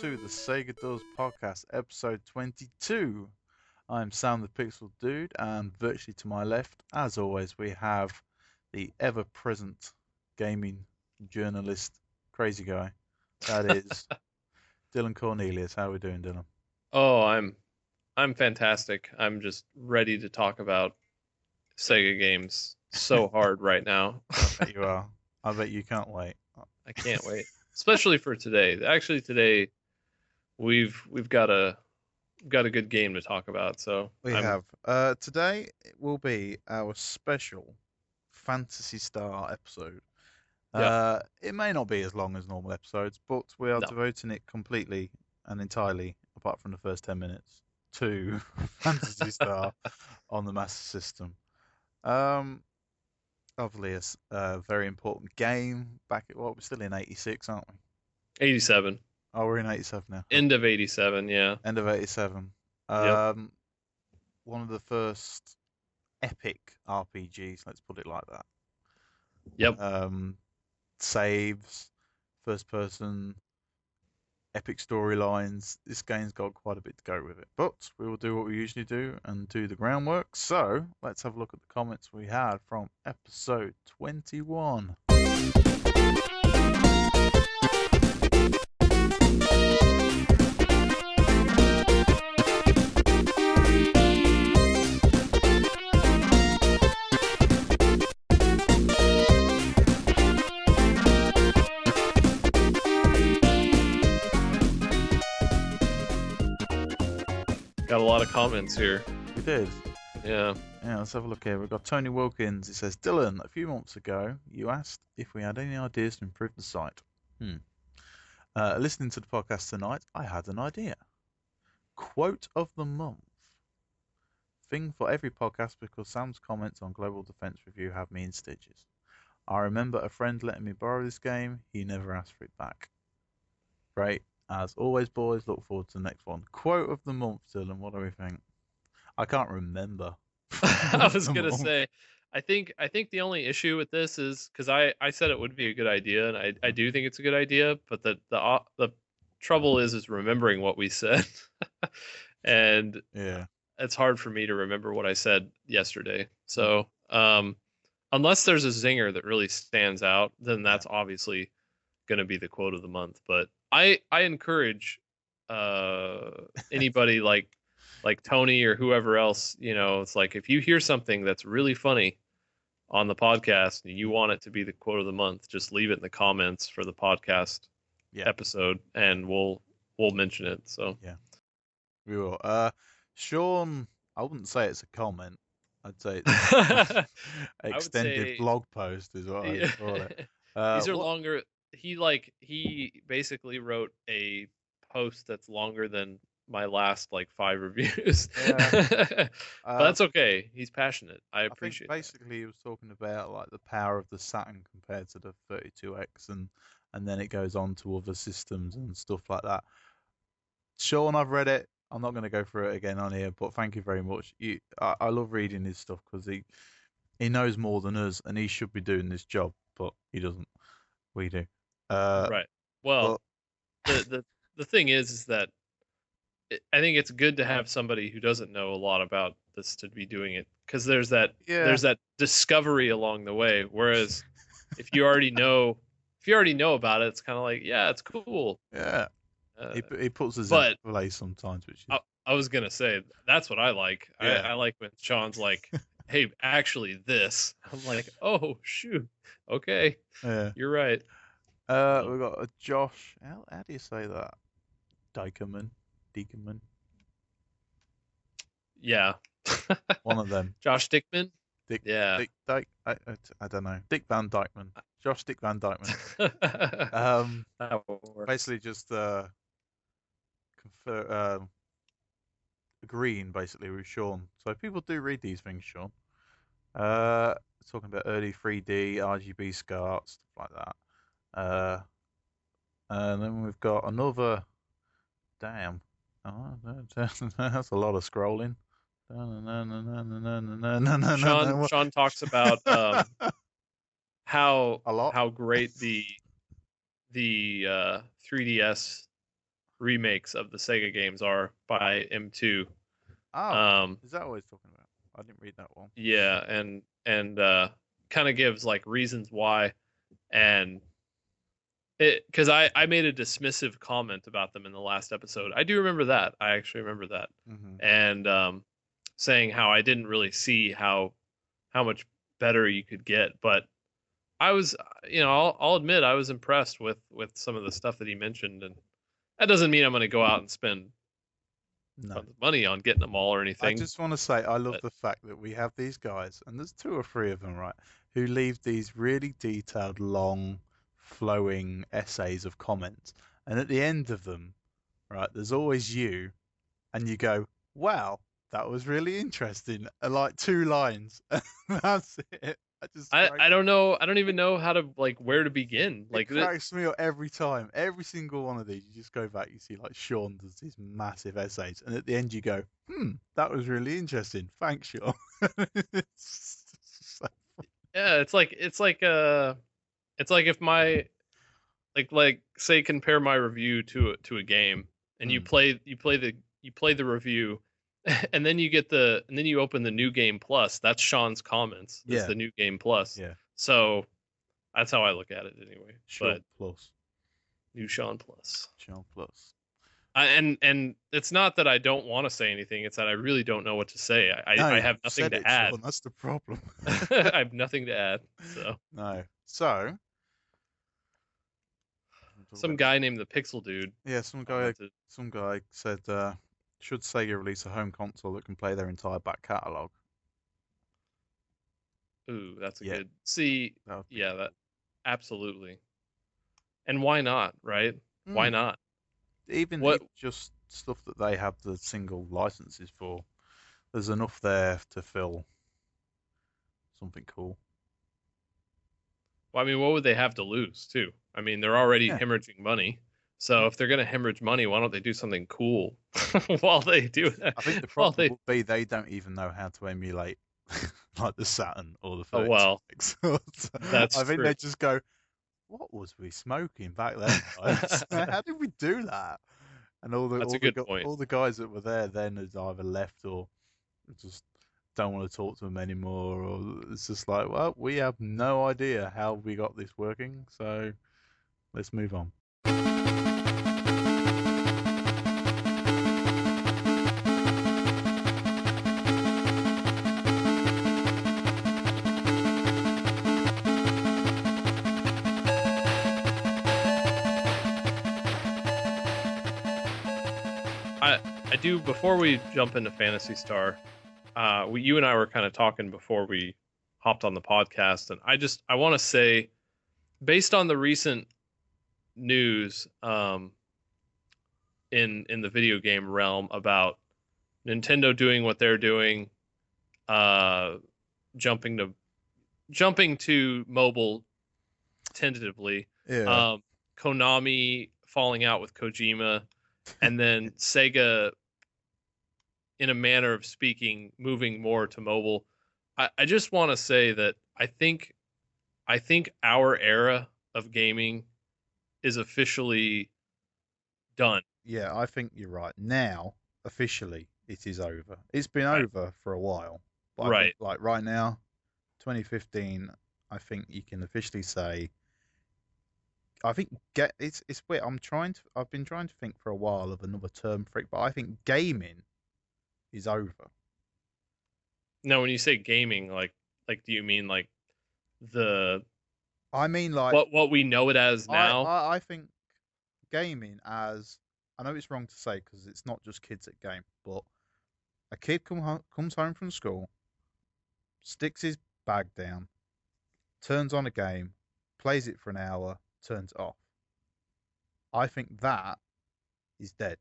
to the Sega Does Podcast, episode 22. I'm Sam the Pixel Dude, and virtually to my left, as always, we have the ever-present gaming journalist, crazy guy. That is Dylan Cornelius. How are we doing, Dylan? Oh, I'm fantastic. I'm just ready to talk about Sega games so hard right now. I bet you are. I bet you can't wait. I can't wait, especially for today. Actually, today we've got a good game to talk about. So We I'm have. Today will be our special Phantasy Star episode. Yep. It may not be as long as normal episodes, but we are No. devoting it completely and entirely, apart from the first 10 minutes, to Phantasy Star on the Master System. Um, Obviously, a very important game. Back at what? We're still in 86, aren't we? 87. Oh, we're in 87 now. Cool. End of 87. Yeah. End of 87. Yep. One of the first epic RPGs, let's put it like that. Yep. Saves, first person, epic storylines. This game's got quite a bit to go with it. But we will do what we usually do and do the groundwork. So let's have a look at the comments we had from episode 21. Got a lot of comments here. We did. Yeah. Yeah, let's have a look here. We've got Tony Wilkins. He says, Dylan, a few months ago, you asked if we had any ideas to improve the site. Listening to the podcast tonight, I had an idea. Quote of the month. Thing for every podcast because Sam's comments on Global Defense Review have me in stitches. I remember a friend letting me borrow this game. He never asked for it back. Great. As always, boys, look forward to the next one. Quote of the month, Dylan. What do we think? I can't remember. I was gonna say, I think the only issue with this is because I said it would be a good idea, and I do think it's a good idea, but the trouble is remembering what we said, and Yeah. it's hard for me to remember what I said yesterday. So unless there's a zinger that really stands out, then that's obviously going to be the quote of the month. But I encourage anybody like Tony or whoever else, it's like if you hear something that's really funny on the podcast and you want it to be the quote of the month, just leave it in the comments for the podcast episode and we'll mention it. So yeah, we will. Sean, I wouldn't say it's a comment. I'd say it's extended blog post is what I call it. These are longer. He basically wrote a post that's longer than my last 5 reviews. But that's okay. He's passionate. I appreciate think basically he was talking about the power of the Saturn compared to the 32X and then it goes on to other systems and stuff like that. Sean, I've read it. I'm not going to go through it again on here, but thank you very much. I love reading his stuff because he knows more than us and he should be doing this job, but he doesn't. We do. Right. Well, the thing is that I think it's good to have somebody who doesn't know a lot about this to be doing it because there's that discovery along the way. Whereas if you already know about it, it's kind of like, yeah, it's cool. Yeah. He puts us in place sometimes, which is... I was gonna say that's what I like. Yeah. I like when Sean's like, "Hey, actually, this." I'm like, "Oh, shoot, okay, you're right." We've got a Josh. How do you say that? Deacon. Yeah. One of them. Josh Dickman. I don't know. Dick Van Dykeman. Josh Dick Van Dykeman. Basically just agreeing basically with Sean. So people do read these things, Sean. Talking about early 3D, RGB SCART, stuff like that. And then we've got another. Damn. Oh, that's a lot of scrolling. Sean talks about how great the 3DS remakes of the Sega games are by M2. Oh, is that what he's talking about? I didn't read that one. Yeah, and kind of gives like reasons why, and because I made a dismissive comment about them in the last episode. I do remember that. I actually remember that, Mm-hmm. and saying how I didn't really see how much better you could get, but I was, I'll admit I was impressed with some of the stuff that he mentioned, and that doesn't mean I'm going to go out and spend No. tons of money on getting them all or I anything. just want to say I love But the fact that we have these guys, and there's 2 or 3 of them, right, who leave these really detailed, long, flowing essays of comments, and at the end of them, right, there's always you, and you go, "Wow, that was really interesting," and like 2 lines, and that's it. I don't know. I don't even know how to like where to begin. It Like cracks me up every time. Every single one of these, you just go back, you see like Sean does these massive essays, and at the end you go, that was really interesting. Thanks, Sean. So- yeah, it's like if my like say compare my review to a game and Hmm. you play the review and then you open the new game plus. That's Sean's comments. Is Yeah, the new game plus. yeah. So that's how I look at it anyway. But Sean Plus. new Sean plus. Sean Plus. And it's not that I don't want to say anything. It's that I really don't know what to say. No, I you have nothing said to it, add. Sean. That's the problem. I have nothing to add. So No. So, we'll talk some about this. guy named the Pixel Dude Yeah, some guy, commented. some guy said, should Sega release a home console that can play their entire back catalog? Ooh, that's a Yeah, good. See, that would be yeah, that cool. absolutely. And why not, right? Why Hmm. not? Even What just stuff that they have the single licenses for, there's enough there to fill something cool. well, I mean, what would they have to lose too? I mean, they're already Yeah. hemorrhaging money. So if they're going to hemorrhage money, why don't they do something cool while they do it? I think the While problem they would be they don't even know how to emulate like the Saturn or the Oh 36. that's I think true. they just go, "What was we smoking back then, guys? How did we do that?" And That's a good point. all the guys that were there then has either left or just don't want to talk to them anymore, or it's just like, well, we have no idea how we got this working, so let's move on. I do before we jump into Phantasy Star. You and I were kind of talking before we hopped on the podcast, and I want to say, based on the recent news, in the video game realm about Nintendo doing what they're doing, uh, jumping to jumping to mobile tentatively, Yeah, um, Konami falling out with Kojima, and then Sega, in a manner of speaking, moving more to mobile. I just want to say that I think our era of gaming is officially done. yeah, I think you're right. Now, officially, it is over. It's been Right. over for a while, but I think Right. like right now, 2015, I think you can officially say. I think it's weird. I've been trying to think for a while of another term for it, but I think gaming is over. Now, when you say gaming, do you mean like the I mean, like what we know it as now? I think gaming as I know it's wrong to say because it's not just kids that game, but a kid comes home from school, sticks his bag down, turns on a game, plays it for an hour, turns it off. I think that is dead.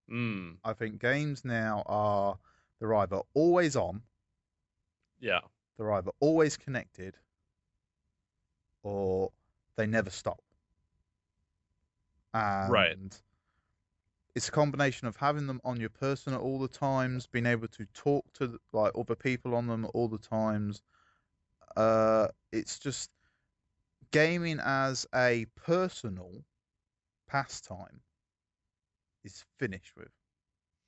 Hmm. I think games now are they're either always on, Yeah. they're either always connected, or they never stop. Right. And it's a combination of having them on your person at all the times, being able to talk to like other people on them at all the times. It's just gaming as a personal pastime is finished with.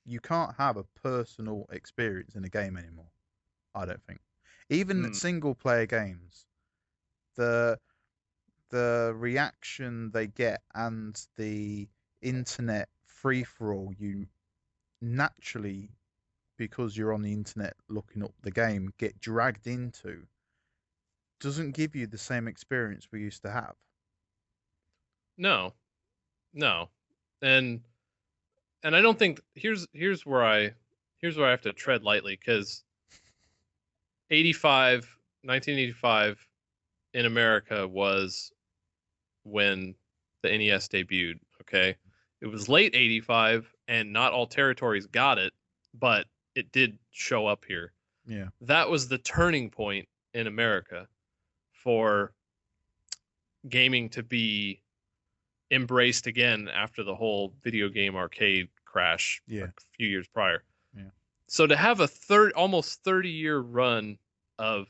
You can't have a personal experience in a game anymore. I don't think. Even Hmm. single player games, the the reaction they get and the internet free for all you naturally, because you're on the internet looking up the game, get dragged into, doesn't give you the same experience we used to have. No, no, and I don't think here's where I have to tread lightly because 85, 1985 in America was when the NES debuted. Okay, it was late '85, and not all territories got it, but it did show up here. Yeah. That was the turning point in America for gaming to be embraced again after the whole video game arcade crash a Yeah. few years prior. Yeah. So to have a almost 30-year run of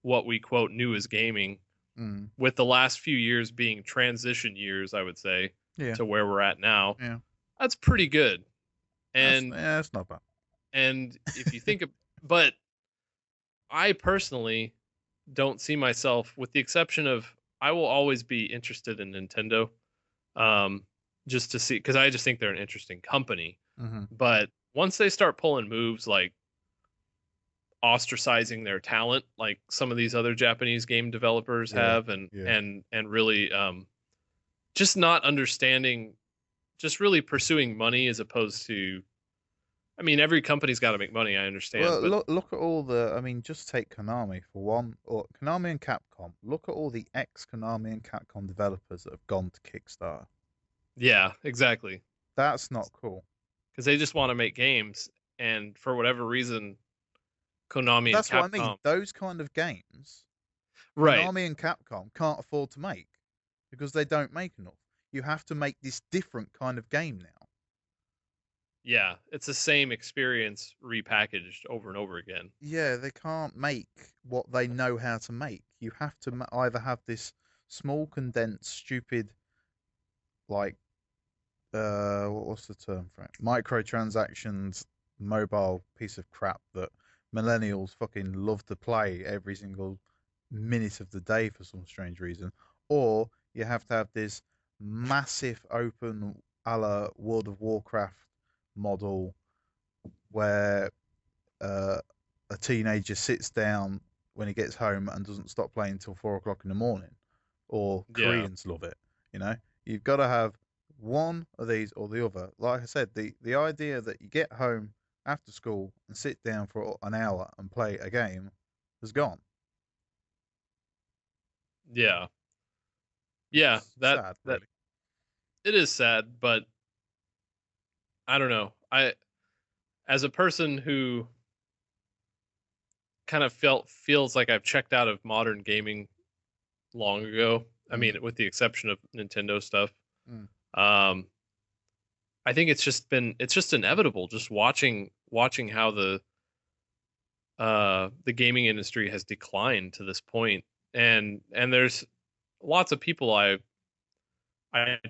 what we quote new as gaming, Mm. with the last few years being transition years, I would say, Yeah. to where we're at now, Yeah. that's pretty good. And That's not bad. if you think of, but I personally don't see myself, with the exception of I will always be interested in Nintendo, um, just to see, because I just think they're an interesting company. Mm-hmm. But once they start pulling moves like ostracizing their talent, like some of these other Japanese game developers Yeah. have, and Yeah. and really just not understanding, just really pursuing money as opposed to. I mean, every company's got to make money. I understand, Well, but look at all the. I mean, just take Konami for one, or Konami and Capcom. Look at all the ex Konami and Capcom developers that have gone to Kickstarter. yeah, exactly, That's not cool. because they just want to make games, and for whatever reason, Konami and That's what I mean. Capcom, Those kind of games, right? Konami and Capcom can't afford to make because they don't make enough. You have to make this different kind of game now. Yeah, it's the same experience repackaged over and over again. Yeah, they can't make what they know how to make. You have to either have this small, condensed, stupid, like, what's the term for it? Microtransactions, mobile piece of crap that millennials fucking love to play every single minute of the day for some strange reason, or you have to have this massive open a la World of Warcraft model where uh, a teenager sits down when he gets home and doesn't stop playing until 4 o'clock in the morning, or Yeah, Koreans love it. You know, you've got to have one of these or the other. Like I said, the idea that you get home after school and sit down for an hour and play a game has gone. yeah, yeah. It's That sad, that really. it is sad, but I don't know. As a person who kind of feels like I've checked out of modern gaming long ago. I Mm, mean, with the exception of Nintendo stuff. mm, Um, I think it's just inevitable just watching how the gaming industry has declined to this point. And there's lots of people I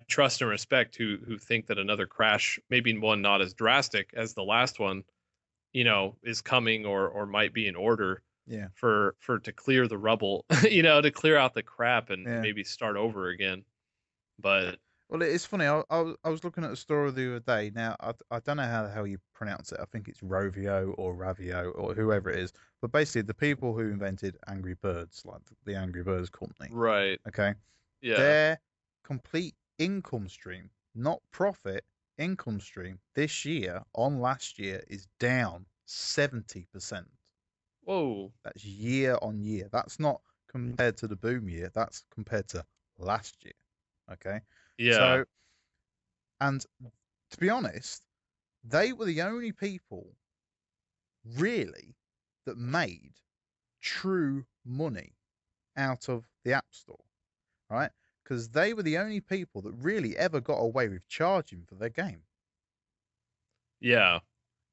trust and respect who think that another crash, maybe one not as drastic as the last one, is coming or might be in order yeah, for to clear the rubble, to clear out the crap and yeah. maybe start over again. But Well, it's funny. I was looking at a story the other day. Now, I don't know how the hell you pronounce it. I think it's Rovio or Ravio or whoever it is. But basically, the people who invented Angry Birds, like the Angry Birds company, right, okay, yeah, their complete income stream, not profit, income stream this year on last year is down 70%. whoa, That's year on year. That's not compared to the boom year. That's compared to last year. Okay. yeah, So, and to be honest, they were the only people really that made true money out of the App Store, right? Because they were the only people that really ever got away with charging for their game, yeah,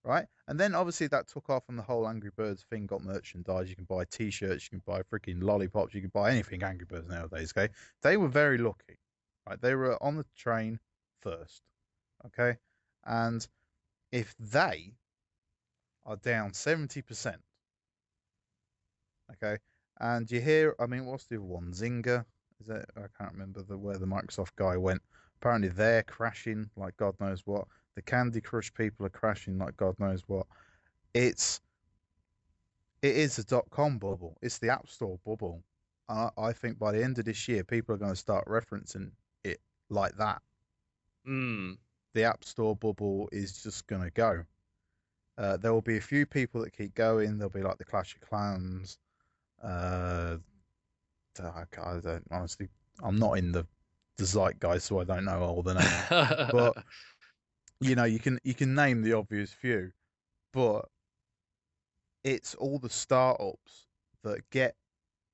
right? And then obviously that took off and the whole Angry Birds thing got merchandise. You can buy t-shirts, you can buy freaking lollipops, you can buy anything Angry Birds nowadays, okay? They were very lucky, right? They were on the train first, okay? And if they are down 70%, okay, and you hear, I mean, what's the other one? Zynga? Is that, I can't remember where the Microsoft guy went. Apparently they're crashing like God knows what. The Candy Crush people are crashing like God knows what. It's it is a .com bubble. It's the App Store bubble. I think by the end of this year, people are going to start referencing it like that. Mm. The App Store bubble is just going to go. There will be a few people that keep going. There'll be like the Clash of Clans. Uh, I don't honestly. I'm not in the zeitgeist, so I don't know all the names. But you can name the obvious few. But it's all the startups that get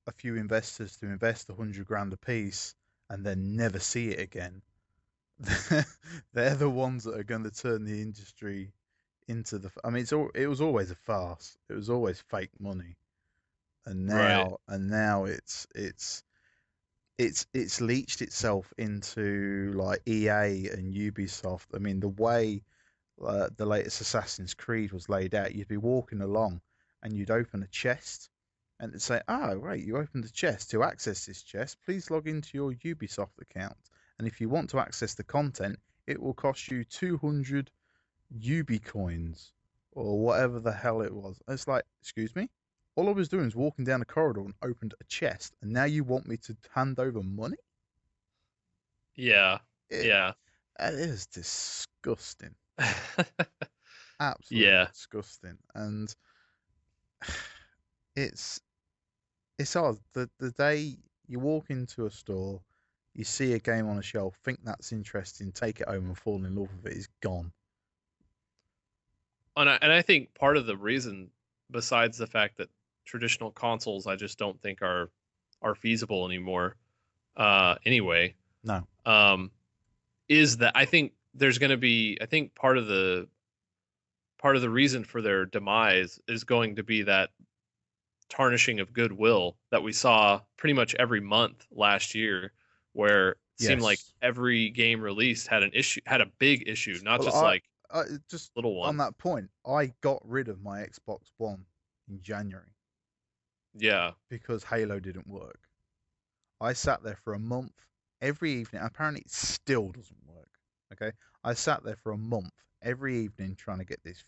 a few investors to invest 100 grand a piece and then never see it again. They're the ones that are going to turn the industry into the. I mean, it was always a farce. It was always fake money, and Right. now it's leached itself into like EA and Ubisoft. I mean, the way the latest Assassin's Creed was laid out, you'd be walking along and you'd open a chest and it'd say, "Ah, right, you opened the chest. To access this chest, please log into your Ubisoft account. And if you want to access the content, it will cost you 200 Ubi coins or whatever the hell it was." It's like, excuse me? All I was doing was walking down a corridor and opened a chest, and now you want me to hand over money? Yeah. It, Yeah. it is disgusting. Absolutely Yeah. disgusting. And it's it's odd. The day you walk into a store, you see a game on a shelf, think that's interesting, take it home and fall in love with it, is gone. And I think part of the reason, besides the fact that traditional consoles, I just don't think are feasible anymore. Anyway, No. um, is that I think there's going to be. I think part of the reason for their demise is going to be that tarnishing of goodwill that we saw pretty much every month last year, where it seemed like Yes. every game released had had a big issue, not Well, just like I just little on ones. that point, I got rid of my Xbox One in January Yeah. because Halo didn't work. I sat there for a month every evening. Apparently, it still doesn't work. Okay, I sat there for a month every evening trying to get this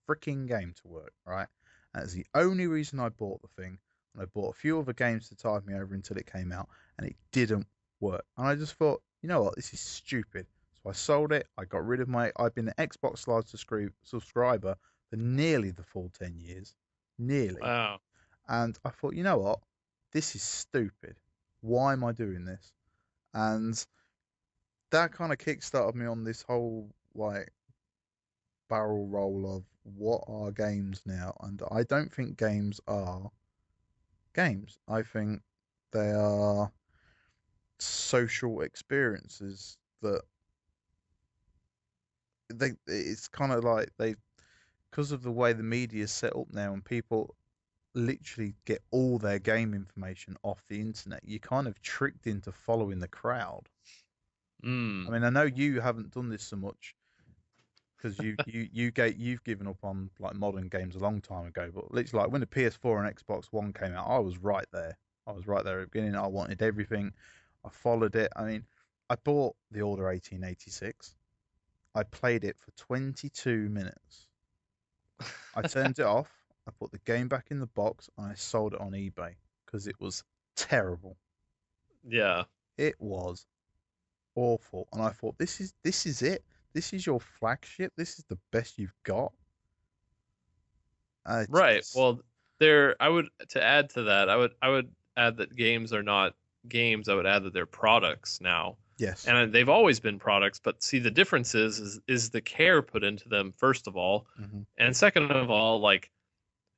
freaking game to work. Right, and it's the only reason I bought the thing. And I bought a few other games to tide me over until it came out, and it didn't work. And I just thought, you know what, this is stupid. So I sold it. I got rid of my. I've been an Xbox Live subscriber for nearly the full 10 years, nearly. Wow. And I thought, you know what? This is stupid. Why am I doing this? And that kind of kickstarted me on this whole like barrel roll of what are games now. And I don't think games are games. I think they are social experiences that it's kind of like they because of the way the media is set up now and people literally get all their game information off the internet. You're kind of tricked into following the crowd. I Mm. mean, I know you haven't done this so much because you've given up on like modern games a long time ago. But literally, like when the PS4 and Xbox One came out, I was right there. I was right there at the beginning. I wanted everything. I followed it. I mean, I bought the Order 1886. I played it for 22 minutes. I turned it off. I put the game back in the box and I sold it on eBay because it was terrible. Yeah. It was awful. And I thought, this is it. This is your flagship. This is the best you've got. Right. It's Well, there I would to add to that, I would add that games are not games. I would add that they're products now. yes. And they've always been products, but see the difference is the care put into them first of all. Hmm. And second of all, like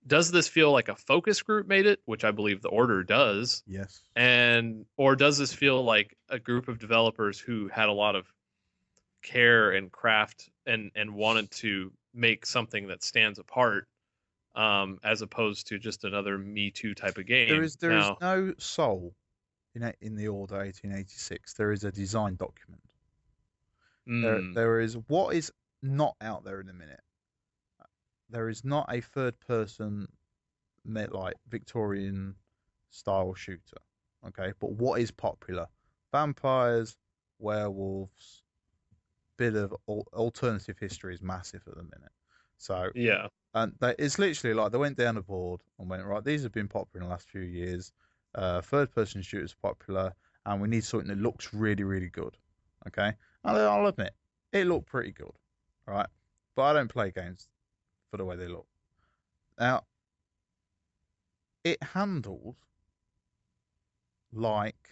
does this feel like a focus group made it, which I believe the order does? Yes. And or does this feel like a group of developers who had a lot of care and craft and wanted to make something that stands apart, as opposed to just another Me Too type of There game. is there is Now, no soul in the Order 1886. There is a design document. There mm, there is what is. not out there in the minute. There is not a third person like Victorian style shooter. Okay, but what is popular? Vampires, werewolves, bit of alternative history is massive at the minute. So, Yeah. and it's literally like they went down the board and went, right, these have been popular in the last few years. Third person shooters popular, and we need something that looks really, really good. Okay, and I'll admit it looked pretty good, right? But I don't play games for the way they look. Now, it handles like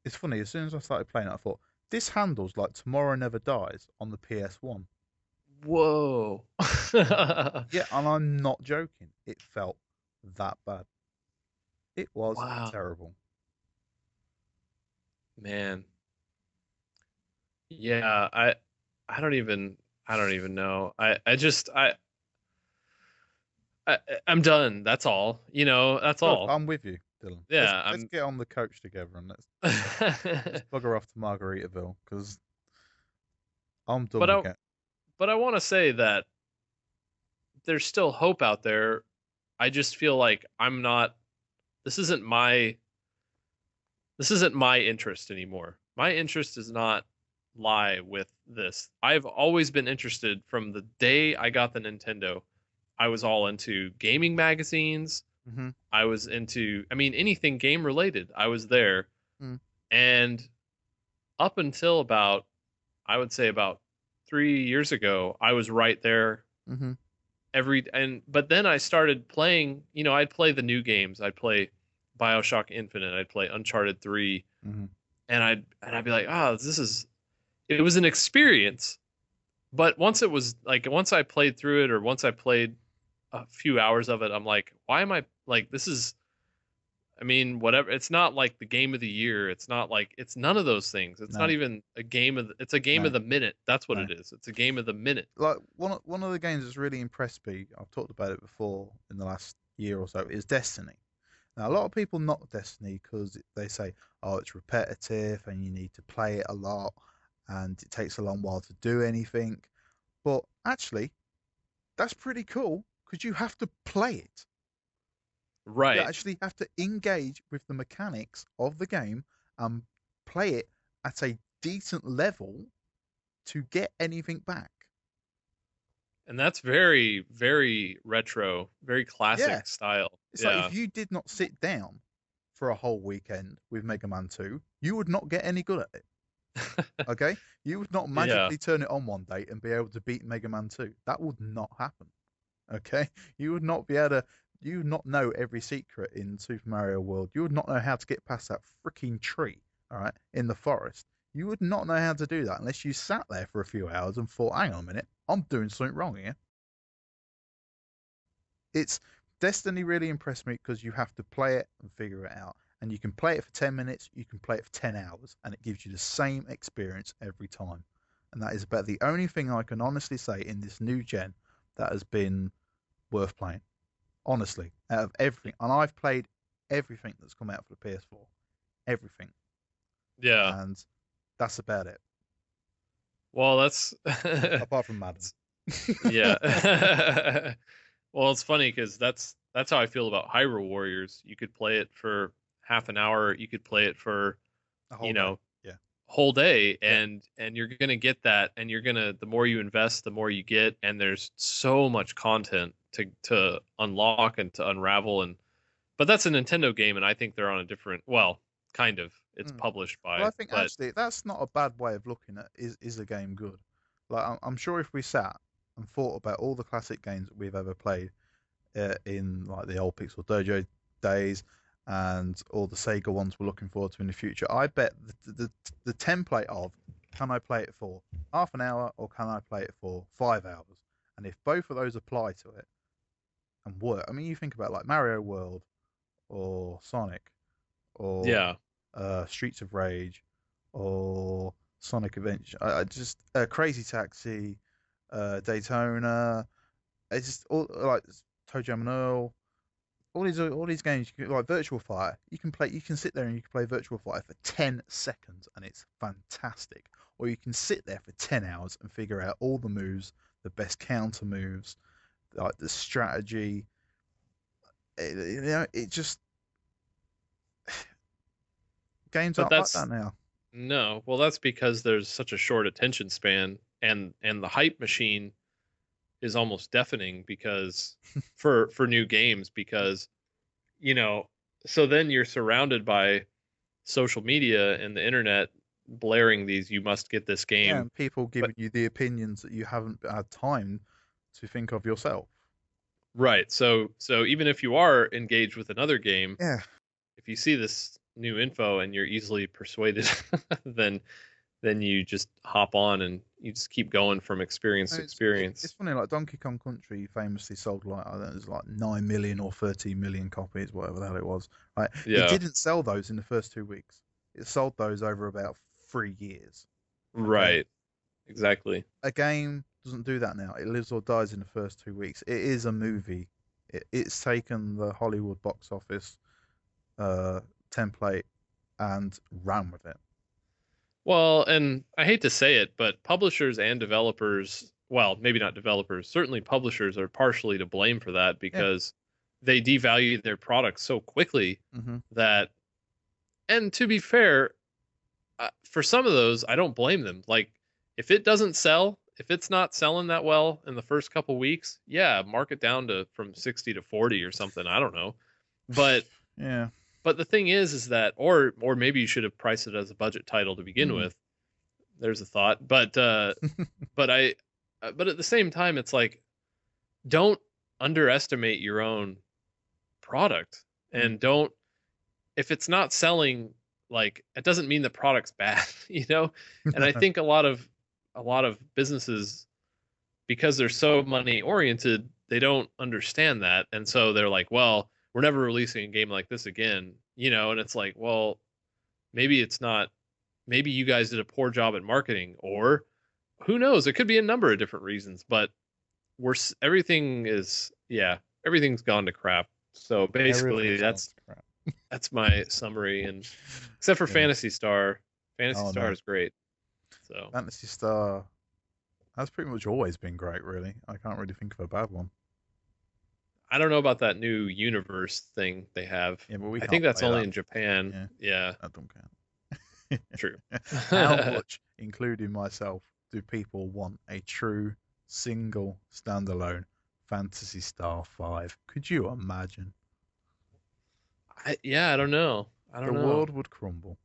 it's funny. As soon as I started playing it, I thought this handles like Tomorrow Never Dies on the PS1. Whoa. Yeah, and I'm not joking. It felt that bad. It was Wow. terrible. Man. Yeah, I don't even know. I I'm done. That's all. That's Good. all. I'm with you, Dylan. Yeah, Let's I'm get on the coach together and let's bugger off to Margaritaville because I'm done but with I it. but I want to say that there's still hope out there. I just feel like I'm not this isn't my this isn't my interest anymore. My interest does not lie with this. I've always been interested from the day I got the Nintendo. I was all into gaming magazines. Hmm. I was into, I mean, anything game related. I was there. Mm. And up until about, I would say about 3 years ago, I was right there Hmm. but then I started playing, I'd play the new games. I'd play BioShock Infinite. I'd play Uncharted 3, Hmm. and I'd be like, oh, it was an experience. But once I played through it, or once I played a few hours of it, I'm like, why am I like, this is, I mean, whatever. It's not like the game of the year. It's not like, it's none of those things. It's not No, even it's a game no, of the minute. That's what no. it is. It's a game of the minute. Like one of the games that's really impressed me. I've talked about it before in the last year or so. Is Destiny. Now, a lot of people knock Destiny because they say, oh, it's repetitive and you need to play it a lot and it takes a long while to do anything. But actually, that's pretty cool because you have to play it. You Right. actually have to engage with the mechanics of the game and play it at a decent level to get anything back. And that's very, very retro, very Yeah, classic style. it's like if Yeah. you did not sit down for a whole weekend with Mega Man 2, you would not get any good at it. Okay? You would not Yeah. magically turn it on one day and be able to beat Mega Man 2. That would not happen. Okay? You would not be able to, you would not know every secret in Super Mario World. You would not know how to get past that freaking tree, all right, in the forest. You would not know how to do that unless you sat there for a few hours and thought, hang on a minute, I'm doing something wrong here. It's Destiny really impressed me because you have to play it and figure it out. And you can play it for 10 minutes, you can play it for 10 hours, and it gives you the same experience every time. And that is about the only thing I can honestly say in this new gen that has been worth playing. Honestly, out of everything. And I've played everything that's come out for the PS4. Everything. Yeah. And that's about it. Well, that's Apart from Madden. yeah. Well, it's funny because that's how I feel about Hyrule Warriors. You could play it for half an hour. You could play it for, A whole you day. know, Yeah. whole day, Yeah. and you're gonna get that, and you're gonna the more you invest, the more you get, and there's so much content to unlock and to unravel, and but that's a Nintendo game, and I think they're on a different, well, kind of. It's Mm. published Well, I by, think but actually that's not a bad way of looking at is the game good. Like I'm sure if we sat and thought about all the classic games that we've ever played in like the old Pixel Dojo days and all the Sega ones we're looking forward to in the future, I bet the template of can I play it for half an hour or can I play it for 5 hours, and if both of those apply to it and work, I mean, you think about like Mario World or Sonic or yeah, Streets of Rage or Sonic Adventure. I just Crazy Taxi, Daytona. It's just all like Toe Jam and Earl. All these games, like Virtual Fighter, you can play. You can sit there and you can play Virtual Fighter for 10 seconds, and it's fantastic. or you can sit there for 10 hours and figure out all the moves, the best counter moves, like the strategy. It just games But aren't like that's that now. no. Well, that's because there's such a short attention span, and the hype machine is almost deafening because for new games because you know so then you're surrounded by social media and the internet blaring these you must get this Yeah, game. and people But giving you the opinions that you haven't had time to think of yourself. right, so even if you are engaged with another game, Yeah, if you see this new info and you're easily persuaded, then you just hop on and you just keep going from experience to it's experience. funny. Like Donkey Kong Country famously sold like I don't know, it was like 9 million or 13 million copies, whatever the hell it was. Right, it Yeah, didn't sell those in the first 2 weeks. It sold those over about 3 years. Okay, right, exactly. a game doesn't do that now. It lives or dies in the first 2 weeks. It is a movie. It's taken the Hollywood box office uh, template and ran with it. Well, and I hate to say it, but publishers and developers, well, maybe not developers, certainly publishers are partially to blame for that Yeah. because they devalue their products so quickly Hmm. that, and to be fair, for some of those, I don't blame them. Like, if it doesn't sell, if it's not selling that well in the first couple weeks, yeah, mark it down to from 60 to 40 or something. I don't know. But Yeah. the thing is that or maybe you should have priced it as a budget title to begin Mm. with. There's a thought. But I but at the same time it's like don't underestimate your own product Mm. and don't if it's not selling like it doesn't mean the product's bad, you know? And I think a lot of businesses because they're so money oriented, they don't understand that. And so they're like, well, we're never releasing a game like this again, you know, and it's like, well, maybe it's not maybe you guys did a poor job at marketing or who knows, it could be a number of different reasons, but everything is yeah, everything's gone to crap. So basically Everything's gone to crap. that's my summary and except for Yeah. Fantasy Star. Fantasy Oh Star no. is great. So Phantasy Star has pretty much always been great, really. I can't really think of a bad one. I don't know about that new universe thing they have. Yeah, but we I can't think that's play only that. in Japan. Yeah, Yeah, that don't count. true. How much, including myself, do people want a true single standalone Phantasy Star 5? Could you imagine? Yeah, I don't know. I The don't know. world would crumble.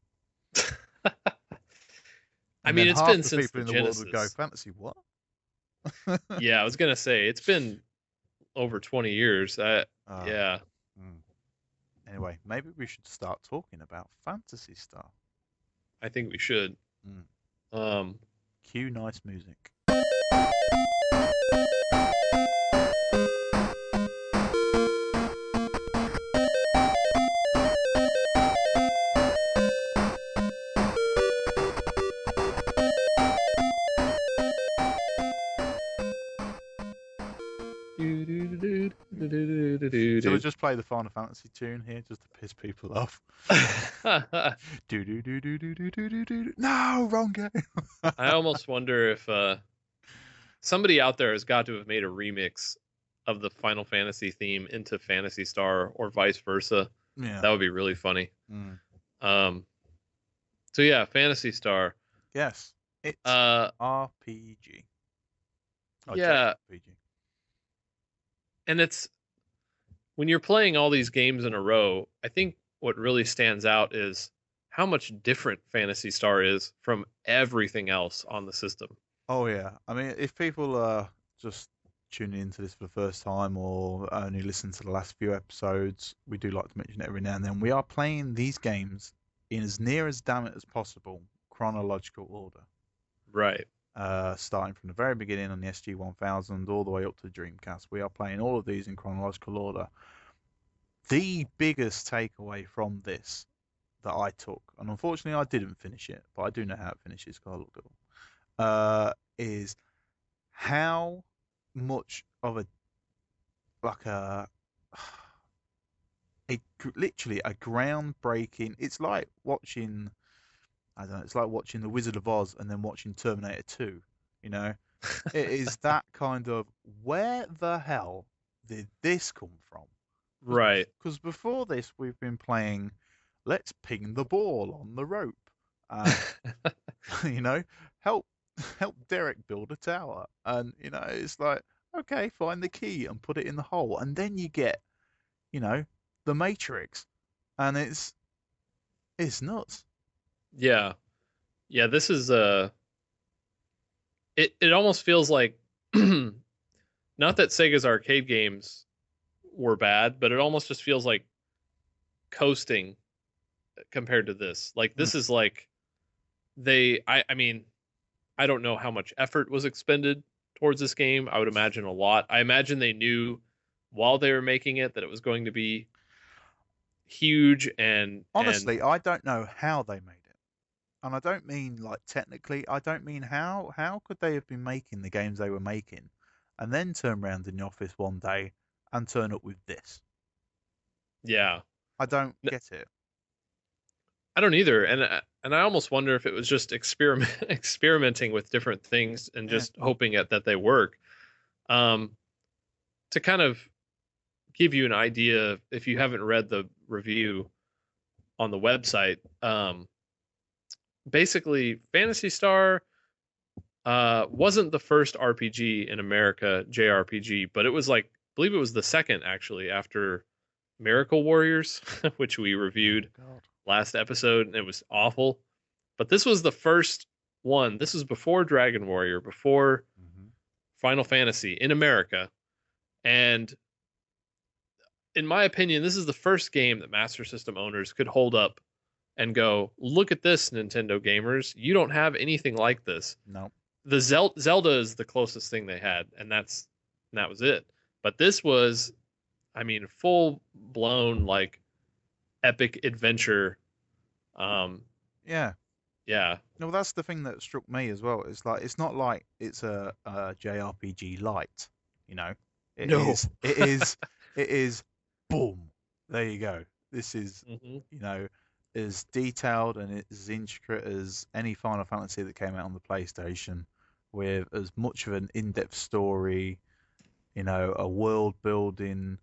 I And mean, then it's half been the since people the in the world would go, Genesis. Fantasy what? Yeah, I was gonna say it's been over 20 years. Ah, Yeah, mm. Anyway, maybe we should start talking about Phantasy Star. I think we should. Mm. Um, Cue nice music. Shall we just play the Final Fantasy tune here just to piss people off? Do do do do do do do do do. No, wrong game. I almost wonder if somebody out there has got to have made a remix of the Final Fantasy theme into Fantasy Star or vice versa. Yeah. That would be really funny. Mm. Um, so yeah, Fantasy Star. Yes, it's Uh, RPG. Oh, yeah, JRPG. and it's when you're playing all these games in a row. I think what really stands out is how much different Fantasy Star is from everything else on the system. Oh yeah. I mean, if people are just tuning into this for the first time or only listen to the last few episodes, we do like to mention it every now and then. We are playing these games in as near as damn it as possible chronological order. Right. Starting from the very beginning on the SG-1000 all the way up to the Dreamcast. We are playing all of these in chronological order. The biggest takeaway from this that I took, and unfortunately I didn't finish it, but I do know how it finishes because I looked at is how much of a like literally a groundbreaking. It's like watching I don't know. It's like watching The Wizard of Oz and then watching Terminator 2. You know, it is that kind of where the hell did this come from? Right. Because before this, we've been playing let's ping the ball on the rope and you know help help Derek build a tower, and it's like okay, find the key and put it in the hole, and then you get you know the Matrix, and it's nuts. Yeah. Yeah, this is it almost feels like not that Sega's arcade games were bad, but it almost just feels like coasting compared to this. Like Mm. this is like I mean, I don't know how much effort was expended towards this game. I would imagine a lot. I imagine they knew while they were making it that it was going to be huge and Honestly, I don't know how they made it, and I don't mean like technically. I don't mean how could they have been making the games they were making, and then turn around in the office one day and turn up with this. yeah. I don't get it. I don't either, and I almost wonder if it was just experimenting with different things and Yeah. just hoping that they work. Um, to kind of give you an idea, if you haven't read the review on the website, basically Phantasy Star wasn't the first RPG in America, JRPG, but it was like I believe it was the second actually after Miracle Warriors, which we Oh reviewed God. last episode, and it was awful. But this was the first one. This was before Dragon Warrior, before Hmm. Final Fantasy in America. And in my opinion, this is the first game that Master System owners could hold up and go, look at this, Nintendo gamers. You don't have anything like this. No. The Zelda is the closest thing they had, and that was it. But this was, I mean, full blown like epic adventure. Um, Yeah. yeah, No, that's the thing that struck me as well. It's like it's not like it's a JRPG light, you know. It no. is. It is. It is. Boom. There you go. This is, Hmm. you know, as detailed and as intricate as any Final Fantasy that came out on the PlayStation, with as much of an in-depth story, a world building,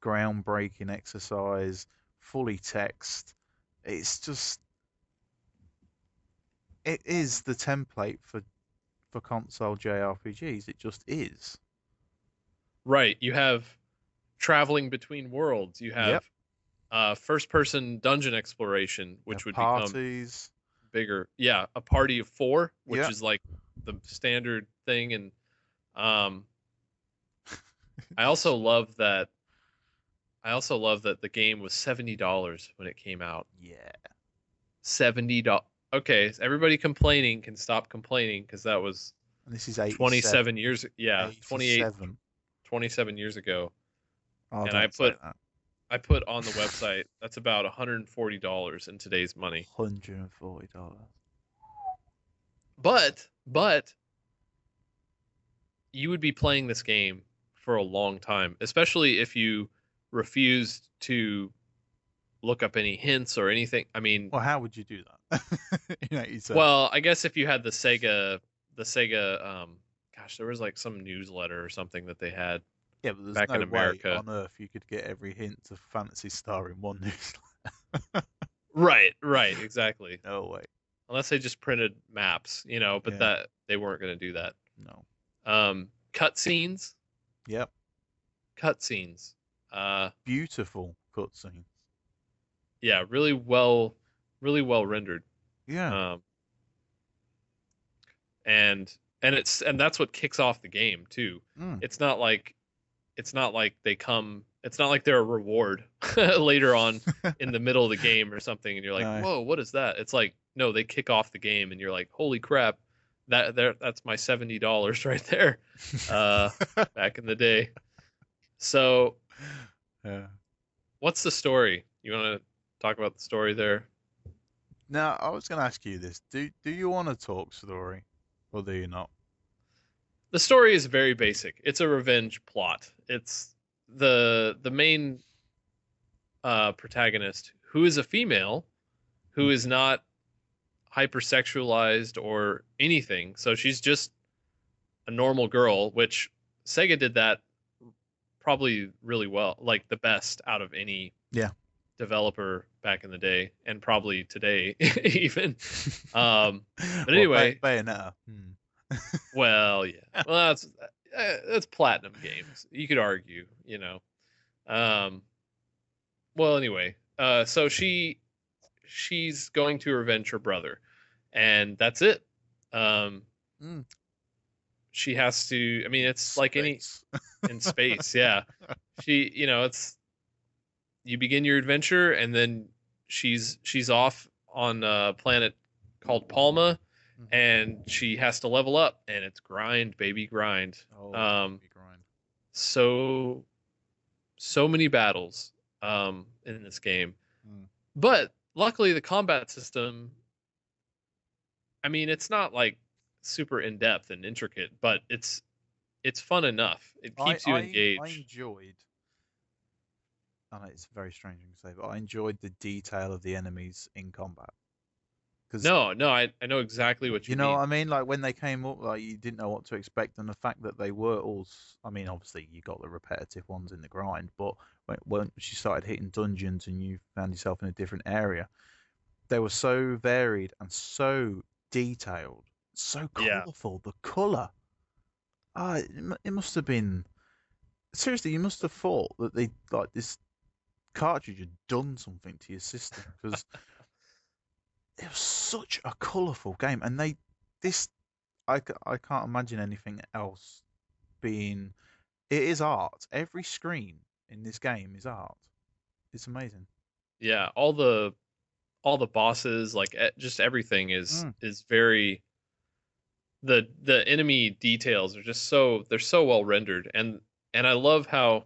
groundbreaking exercise, fully text. It's just it is the template for console JRPGs. It just is. Right. You have traveling between worlds. You have Yep. first person dungeon exploration, You have which would become parties. bigger. Yeah, a party of four, which Yep. is like the standard thing. And um, I also love that. I also love that the game was $70 when it came out. Yeah. $70. Okay, so everybody complaining can stop complaining because that was And this is 87. 27 years. Yeah, 87. 27 years ago. Oh, And don't say that. I put on the website that's about $140 in today's money. $140. But you would be playing this game for a long time, especially if you refused to look up any hints or anything. I mean, Well, how would you do that? You said. well, I guess if you had the Sega, gosh, there was like some newsletter or something that they had Yeah, but there's back in no way America. on earth you could get every hint of Phantasy Star in one news. Right, exactly. No way. Unless they just printed maps, but Yeah. that they weren't going to do that. No. Cutscenes, Yep. cutscenes. Beautiful cutscene. Yeah, really well rendered. Yeah. Um, and that's what kicks off the game too. Mm. It's not like it's not like they're a reward later on in the middle of the game or something and you're like, No. "Whoa, what is that?" It's like, no, they kick off the game and you're like, "Holy crap. That's my $70 right there." Back in the day. So, Yeah. what's the story? You want to talk about the story there? Now, I was going to ask you this. Do you want to talk story, or do you not? The story is very basic. It's a revenge plot. It's the main protagonist who is a female who is not hypersexualized or anything. So she's just a normal girl, which Sega did that probably really well, like the best out of any Yeah. developer back in the day, and probably today even. But Well, anyway, Bayonetta. well, yeah, well that's Platinum Games. You could argue, Um, well, anyway, so she's going to revenge her brother, and that's it. Um, Mm. she has to. I mean, it's like any Space. in space. Yeah, it's you begin your adventure, and then she's off on a planet called Palma, Mhm. and she has to level up, and it's grind, baby, grind. Oh, Um, baby grind. so so many battles in this game, Mm. but luckily the combat system. I mean, it's not like super in depth and intricate, but it's fun enough. It I, keeps you I I engaged. enjoyed. I know it's a very strange thing to say, but I enjoyed the detail of the enemies in combat. Because No, no, I know exactly what you you know what mean. I mean? Like when they came up, like you didn't know what to expect, and the fact that they were all. I mean, obviously you got the repetitive ones in the grind, but when you started hitting dungeons and you found yourself in a different area, they were so varied and so detailed, so Yeah, colourful. The colour, it must have been seriously. You must have thought that they like this cartridge had done something to your system because it was such a colourful game, and this I can't imagine anything else being. It is art. Every screen in this game is art. It's amazing. yeah. All the bosses, like just everything Mm, is very the enemy details are just they're so well rendered, and I love how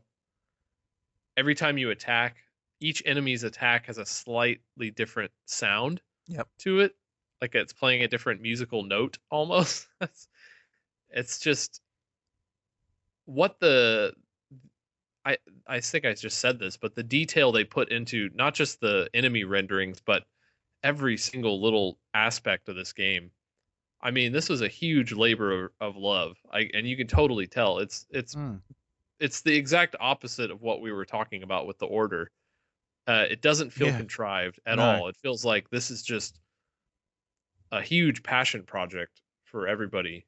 every time you attack, each enemy's attack has a slightly different sound yep. to it, like it's playing a different musical note almost. It's just what the I I think I just said this, but the detail they put into not just the enemy renderings, but every single little aspect of this game. I mean, this was a huge labor of love. And you can totally tell Mm, it's the exact opposite of what we were talking about with the order. It doesn't feel yeah. contrived at No. all. It feels like this is just a huge passion project for everybody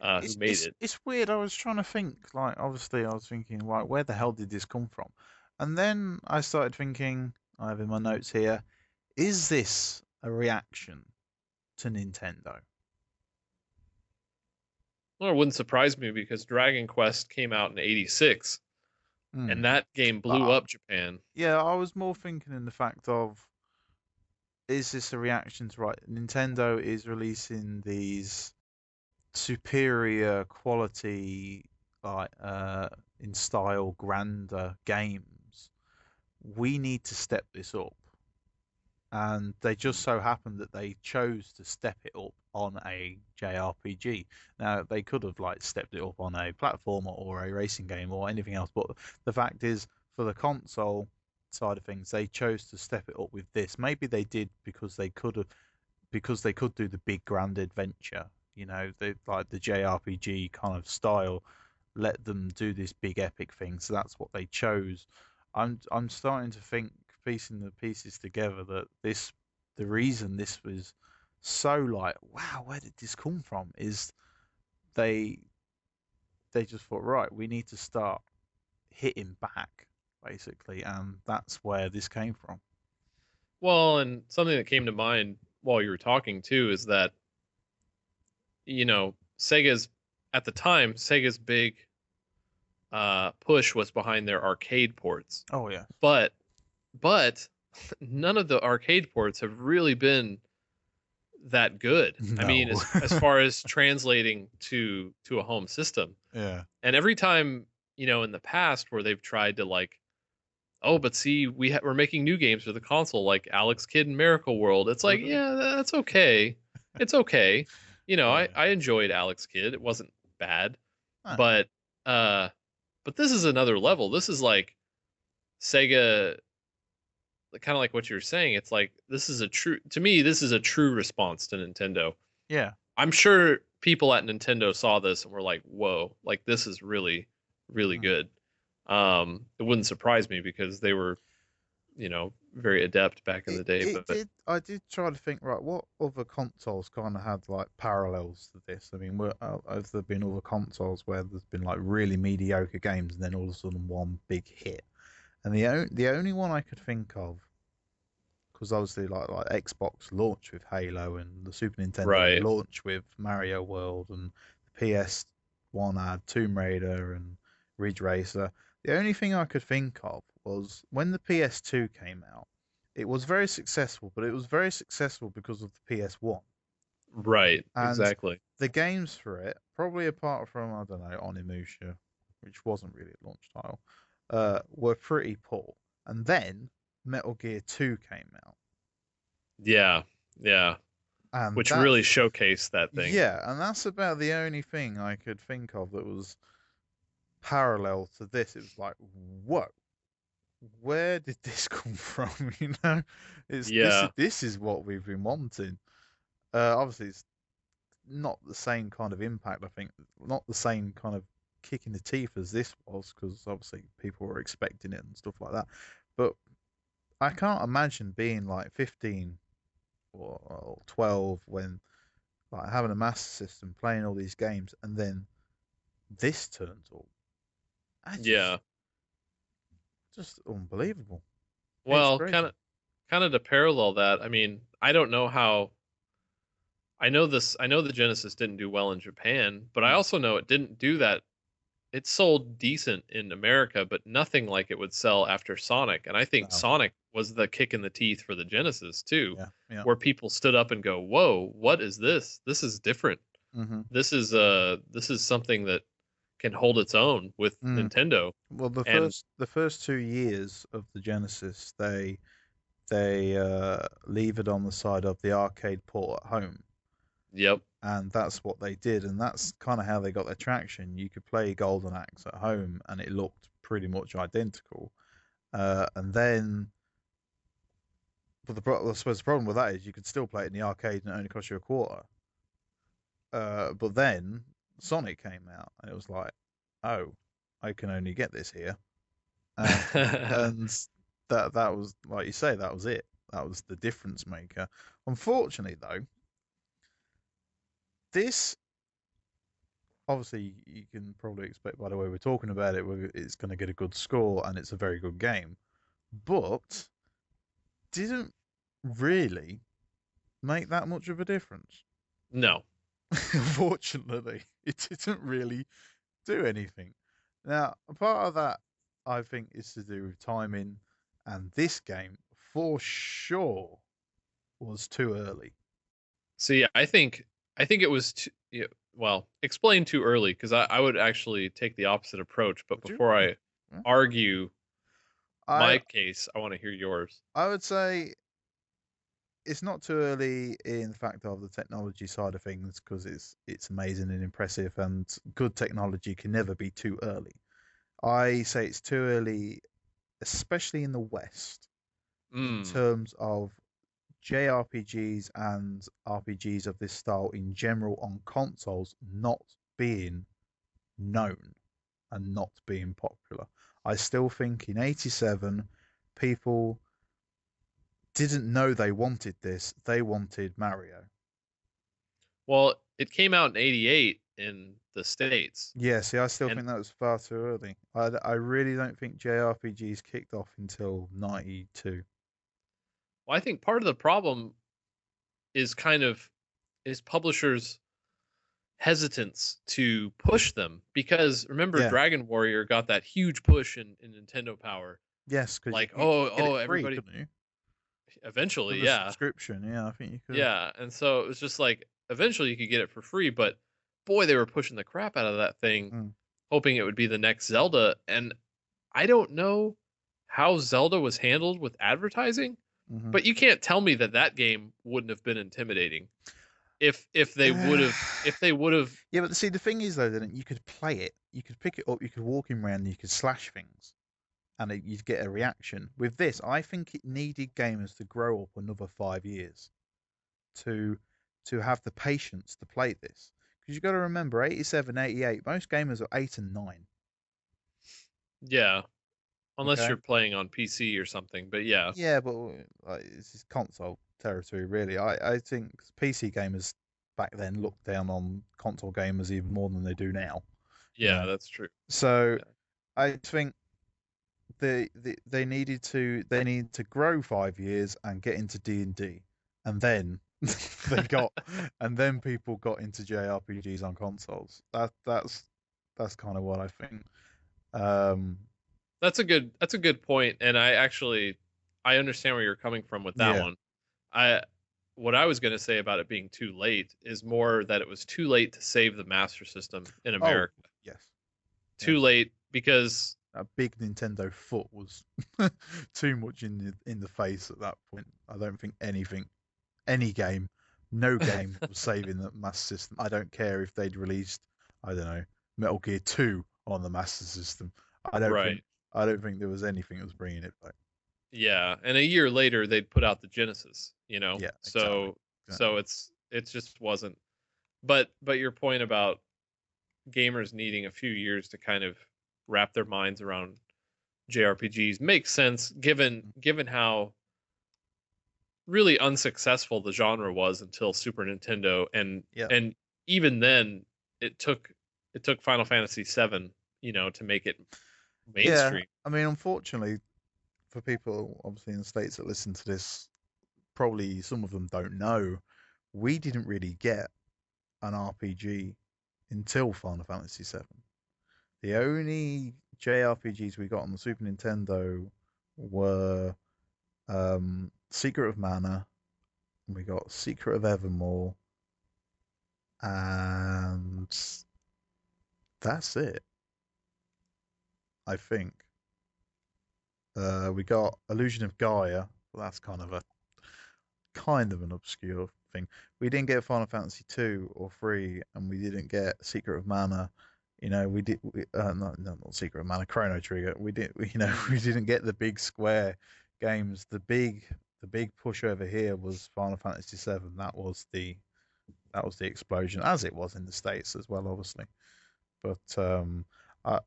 who It's made it's it. it's weird. I was trying to think. Like, obviously, I was thinking, like, where the hell did this come from? And then I started thinking. I have in my notes here. Is this a reaction to Nintendo? Well, it wouldn't surprise me because Dragon Quest came out in '86, Mm. and that game blew Uh, up Japan. yeah, I was more thinking in the fact of, is this a reaction to right? Nintendo is releasing these superior quality, like in style, grander games. We need to step this up, and they just so happened that they chose to step it up on a JRPG. Now they could have like stepped it up on a platformer or a racing game or anything else, but the fact is, for the console side of things, they chose to step it up with this. Maybe they did because they could have, because they could do the big grand adventure. You know, they like the JRPG kind of style. Let them do this big epic thing. So that's what they chose. I'm starting to think, piecing the pieces together, that the reason this was so like, wow, where did this come from? Is they they just thought, right, we need to start hitting back, basically, and that's where this came from. Well, and something that came to mind while you were talking too is that Sega's at the time Sega's big push was behind their arcade ports, Oh yeah. but but none of the arcade ports have really been that good. I mean, No. as far as translating to a home system, Yeah. and every time in the past where they've tried to like, oh, but see, we're making new games for the console, like Alex Kidd and Miracle World. It's like, Uh-huh. yeah, that's okay. It's okay. I Yeah. I enjoyed Alex Kidd. It wasn't bad, No. but uh, but this is another level. This is like Sega kind of like what you were saying. It's like this is a true to me. This is a true response to Nintendo. Yeah. I'm sure people at Nintendo saw this and were like, "Whoa! Like this is really, really Mm. good." It wouldn't surprise me because they were, very adept back in the day. It But did. I did try to think, right, what other consoles kind of had like parallels to this? I mean, have there been other consoles where there's been like really mediocre games and then all of a sudden one big hit? And the only one I could think of, because obviously like Xbox launched with Halo and the Super Nintendo right, launched with Mario World and the PS1 had Tomb Raider and Ridge Racer. The only thing I could think of was when the PS2 came out. It was very successful, but it was very successful because of the PS1. right, And exactly. the games for it, probably apart from, I don't know, Onimusha, which wasn't really a launch title, were pretty poor. And then Metal Gear 2 came out. Yeah, yeah. And Which really that's, showcased that thing. yeah, and that's about the only thing I could think of that was parallel to this. It was like, whoa, where did this come from? It's Yeah, this is what we've been wanting. Obviously, it's not the same kind of impact. I think not the same kind of kick in the teeth as this was, because obviously people were expecting it and stuff like that. But I can't imagine being like 15 or 12 when like having a master system, playing all these games, and then this turns up. I yeah. just unbelievable. It's Well, kind crazy. of, kind of to parallel that. I mean, I don't know how. I know this. I know the Genesis didn't do well in Japan, but I Mm, also know it didn't do that. It sold decent in America, but nothing like it would sell after Sonic. And I think no. Sonic was the kick in the teeth for the Genesis too, Yeah. Yeah. where people stood up and go, "Whoa, what is this? This is different. Mm-hmm. This is something that can hold its own with Mm. Nintendo." Well, And the first 2 years of the Genesis, they leave it on the side of the arcade port at home, yep, and that's what they did, and that's kind of how they got their traction. You could play Golden Axe at home, and it looked pretty much identical. And then, I suppose the problem with that is you could still play it in the arcade, and it only cost you a quarter. But then Sonic came out, and it was like, oh, I can only get this here, and and that was like you say, that was it. That was the difference maker. Unfortunately, though, this obviously you can probably expect by the way we're talking about it, it's going to get a good score and it's a very good game, but didn't really make that much of a difference. no. Unfortunately, it didn't really do anything. Now, a part of that, I think, is to do with timing, and this game, for sure, was too early. See, I think it was well, explain too early because I would actually take the opposite approach. But Would you? before Oh, I yeah. argue I my case, I want to hear yours. I would say it's not too early in the fact of the technology side of things because it's amazing and impressive, and good technology can never be too early. I say it's too early, especially in the West, in Mm. terms of JRPGs and RPGs of this style in general on consoles not being known and not being popular. I still think in 87, people didn't know they wanted this. They wanted Mario. Well, it came out in '88 in the States, Yeah, see, I still and think that was far too early. I really don't think JRPGs kicked off until 92. well, I think part of the problem is kind of is publishers' hesitance to push them because remember Yeah, Dragon Warrior got that huge push in Nintendo Power. yes, because Like, you could get oh, it free, everybody couldn't you? eventually, With a yeah. subscription. Yeah, I think you could. Yeah, and so it was just like eventually you could get it for free, but boy, they were pushing the crap out of that thing, Mm, hoping it would be the next Zelda. And I don't know how Zelda was handled with advertising, hmm but you can't tell me that that game wouldn't have been intimidating if they would have if they would have. Yeah, but see, the thing is though, that you could play it, you could pick it up, you could walk him around, you could slash things. and you'd get a reaction. With this, I think it needed gamers to grow up another 5 years to have the patience to play this. Because you got to remember, 87, 88, most gamers are 8 and 9. Yeah, unless Okay. you're playing on PC or something. But yeah, Yeah, but this is console territory, really. I think PC gamers back then looked down on console gamers even more than they do now. You yeah, know, that's true. so Yeah. I think they needed to grow 5 years and get into D&D, and then they got and then people got into JRPGs on consoles. That's kind of what I think. Um, That's a good point, and I understand where you're coming from with that yeah. one. I What I was going to say about it being too late is more that it was too late to save the Master System in Oh, America. yes, Too yes. late because A big Nintendo foot was too much in the face at that point. I don't think any game, no game was saving the Master System. I don't care if they'd released, I don't know, Metal Gear 2 on the Master System. I don't think right. I don't think there was anything that was bringing it back. Yeah, and a year later they'd put out the Genesis, you know. Yeah, exactly, So exactly. it's just wasn't. But your point about gamers needing a few years to kind of wrap their minds around JRPGs makes sense given how really unsuccessful the genre was until Super Nintendo, Yeah, and even then it took it took Final Fantasy VII, to make it yeah. mainstream. I mean, unfortunately, for people obviously in the States that listen to this, probably some of them don't know, we didn't really get an RPG until Final Fantasy VII. The only JRPGs we got on the Super Nintendo were Secret of Mana, we got Secret of Evermore, and that's it, I think. We got Illusion of Gaia. Well, that's kind of an obscure thing. We didn't get Final Fantasy 2 or 3, and we didn't get Secret of Mana. Not Secret of Mana, Chrono Trigger. Mm. We didn't get the big Square games. The big push over here was Final Fantasy 7. That was the explosion, as it was in the States as well, obviously. But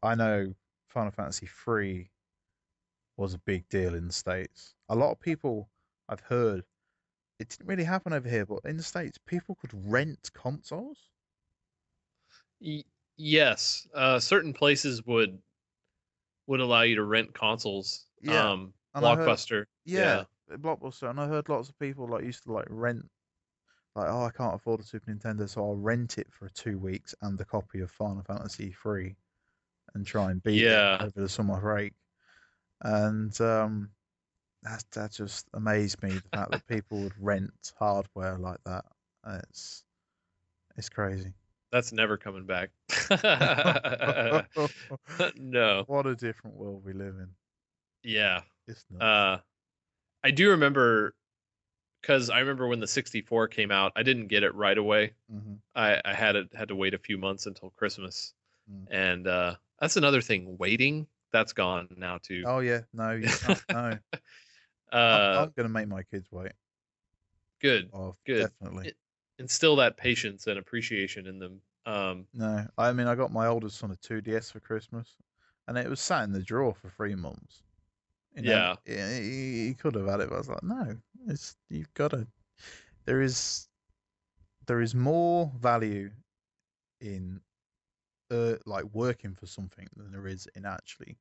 I know Final Fantasy 3 was a big deal in the States. A lot of people, I've heard, it didn't really happen over here, but in the States, people could rent consoles. Y- yes, certain places would allow you to rent consoles. Yeah, and I heard, Blockbuster, yeah, yeah, Blockbuster, and I heard lots of people like used to like rent, like, oh, I can't afford a Super Nintendo, so I'll rent it for 2 weeks and a copy of Final Fantasy 3 and try and beat it yeah. over the summer break. And that just amazed me, the fact that people would rent hardware like that. It's crazy. That's never coming back. No, What a different world we live in. yeah. It's nuts. Uh, I do remember because I remember when the 64 came out, I didn't get it right away. Hmm. I had to wait a few months until Christmas, Mm. and that's another thing. Waiting, that's gone now too. Oh yeah, no, you can't. No, uh, I'm gonna make my kids wait. Good, Oh, good. definitely. Instill that patience and appreciation in them. No, I mean, I got my oldest son a 2DS for Christmas, and it was sat in the drawer for 3 months. Yeah, He could have had it, but I was like, no, you've got to. There is there is more value in like working for something than there is in actually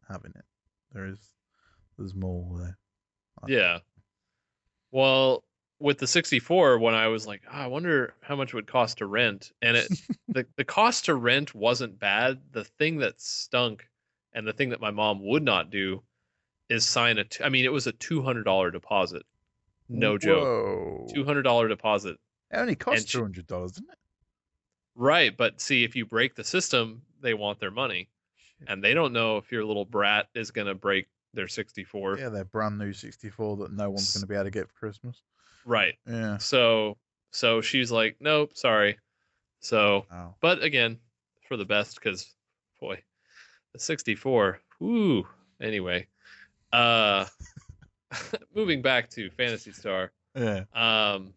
having it. There is there's more there. I think. yeah. Well, with the 64, when I was like, "Oh, I wonder how much it would cost to rent," and the cost to rent wasn't bad. The thing that stunk, and the thing that my mom would not do is sign I mean, it was a $200 deposit. No joke, Whoa! $200 deposit. It only costs And $200, doesn't it? right, but see, if you break the system, they want their money, Shit. and they don't know if your little brat is gonna break their 64. Yeah, their brand new 64 that no one's going to be able to get for Christmas. Right. Yeah. So she's like, nope, sorry. So, Wow. but again, for the best, because boy, the 64, whoo. Anyway, uh, moving back to Phantasy Star. Yeah. Um,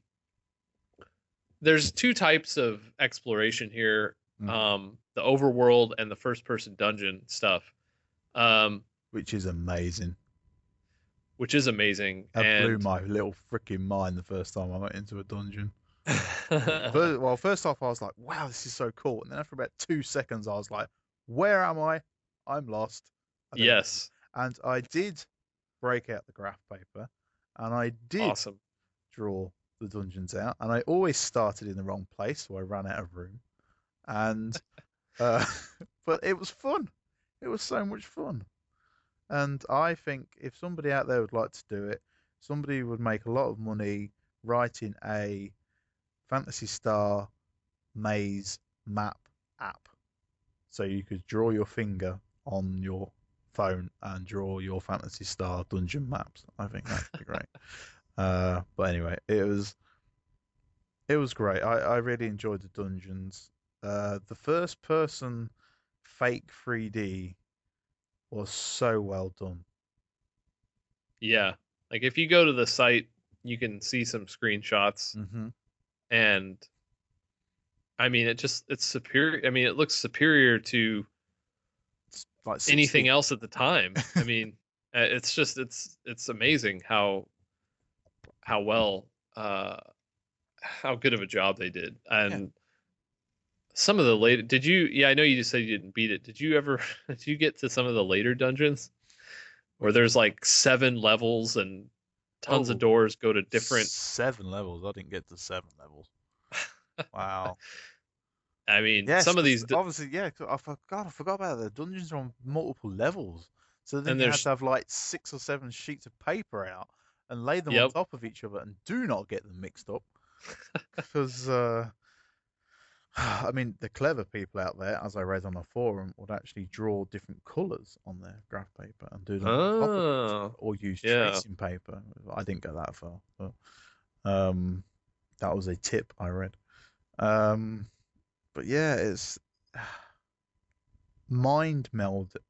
there's two types of exploration here. Mm. The overworld and the first person dungeon stuff. Um, Which is amazing. which is amazing. That blew And my little freaking mind the first time I went into a dungeon. First off, I was like, wow, this is so cool. And then after about 2 seconds, I was like, where am I? I'm lost. I don't know. yes, And I did break out the graph paper and I did awesome. draw the dungeons out. And I always started in the wrong place, so I ran out of room. And, uh, but it was fun. It was so much fun. And I think if somebody out there would like to do it, somebody would make a lot of money writing a Phantasy Star maze map app. So you could draw your finger on your phone and draw your Phantasy Star dungeon maps. I think that'd be great. But anyway, it was great. I really enjoyed the dungeons. The first person fake 3D was so well done. Yeah, like if you go to the site, you can see some screenshots, Mm-hmm. and I mean, it's superior. I mean, it looks superior to It's like anything 60. else at the time. I mean, it's just it's amazing how well how good of a job they did. Yeah. And some of the later, did you? Yeah, I know you just said you didn't beat it. Did you ever? Did you get to some of the later dungeons where Which there's one? like 7 levels and tons of Oh, doors go to different? 7 levels. I didn't get to 7 levels. Wow. I mean, Yes, some of because these, obviously, yeah. I forgot about it. The dungeons are on multiple levels. So then and you had there's, to have like 6 or 7 sheets of paper out and lay them on yep. top of each other, and do not get them mixed up. Because I mean, the clever people out there, as I read on a forum, would actually draw different colours on their graph paper and do them on top of each other, Oh, or use yeah. tracing paper. I didn't go that far, but um, that was a tip I read. Um, but yeah, it's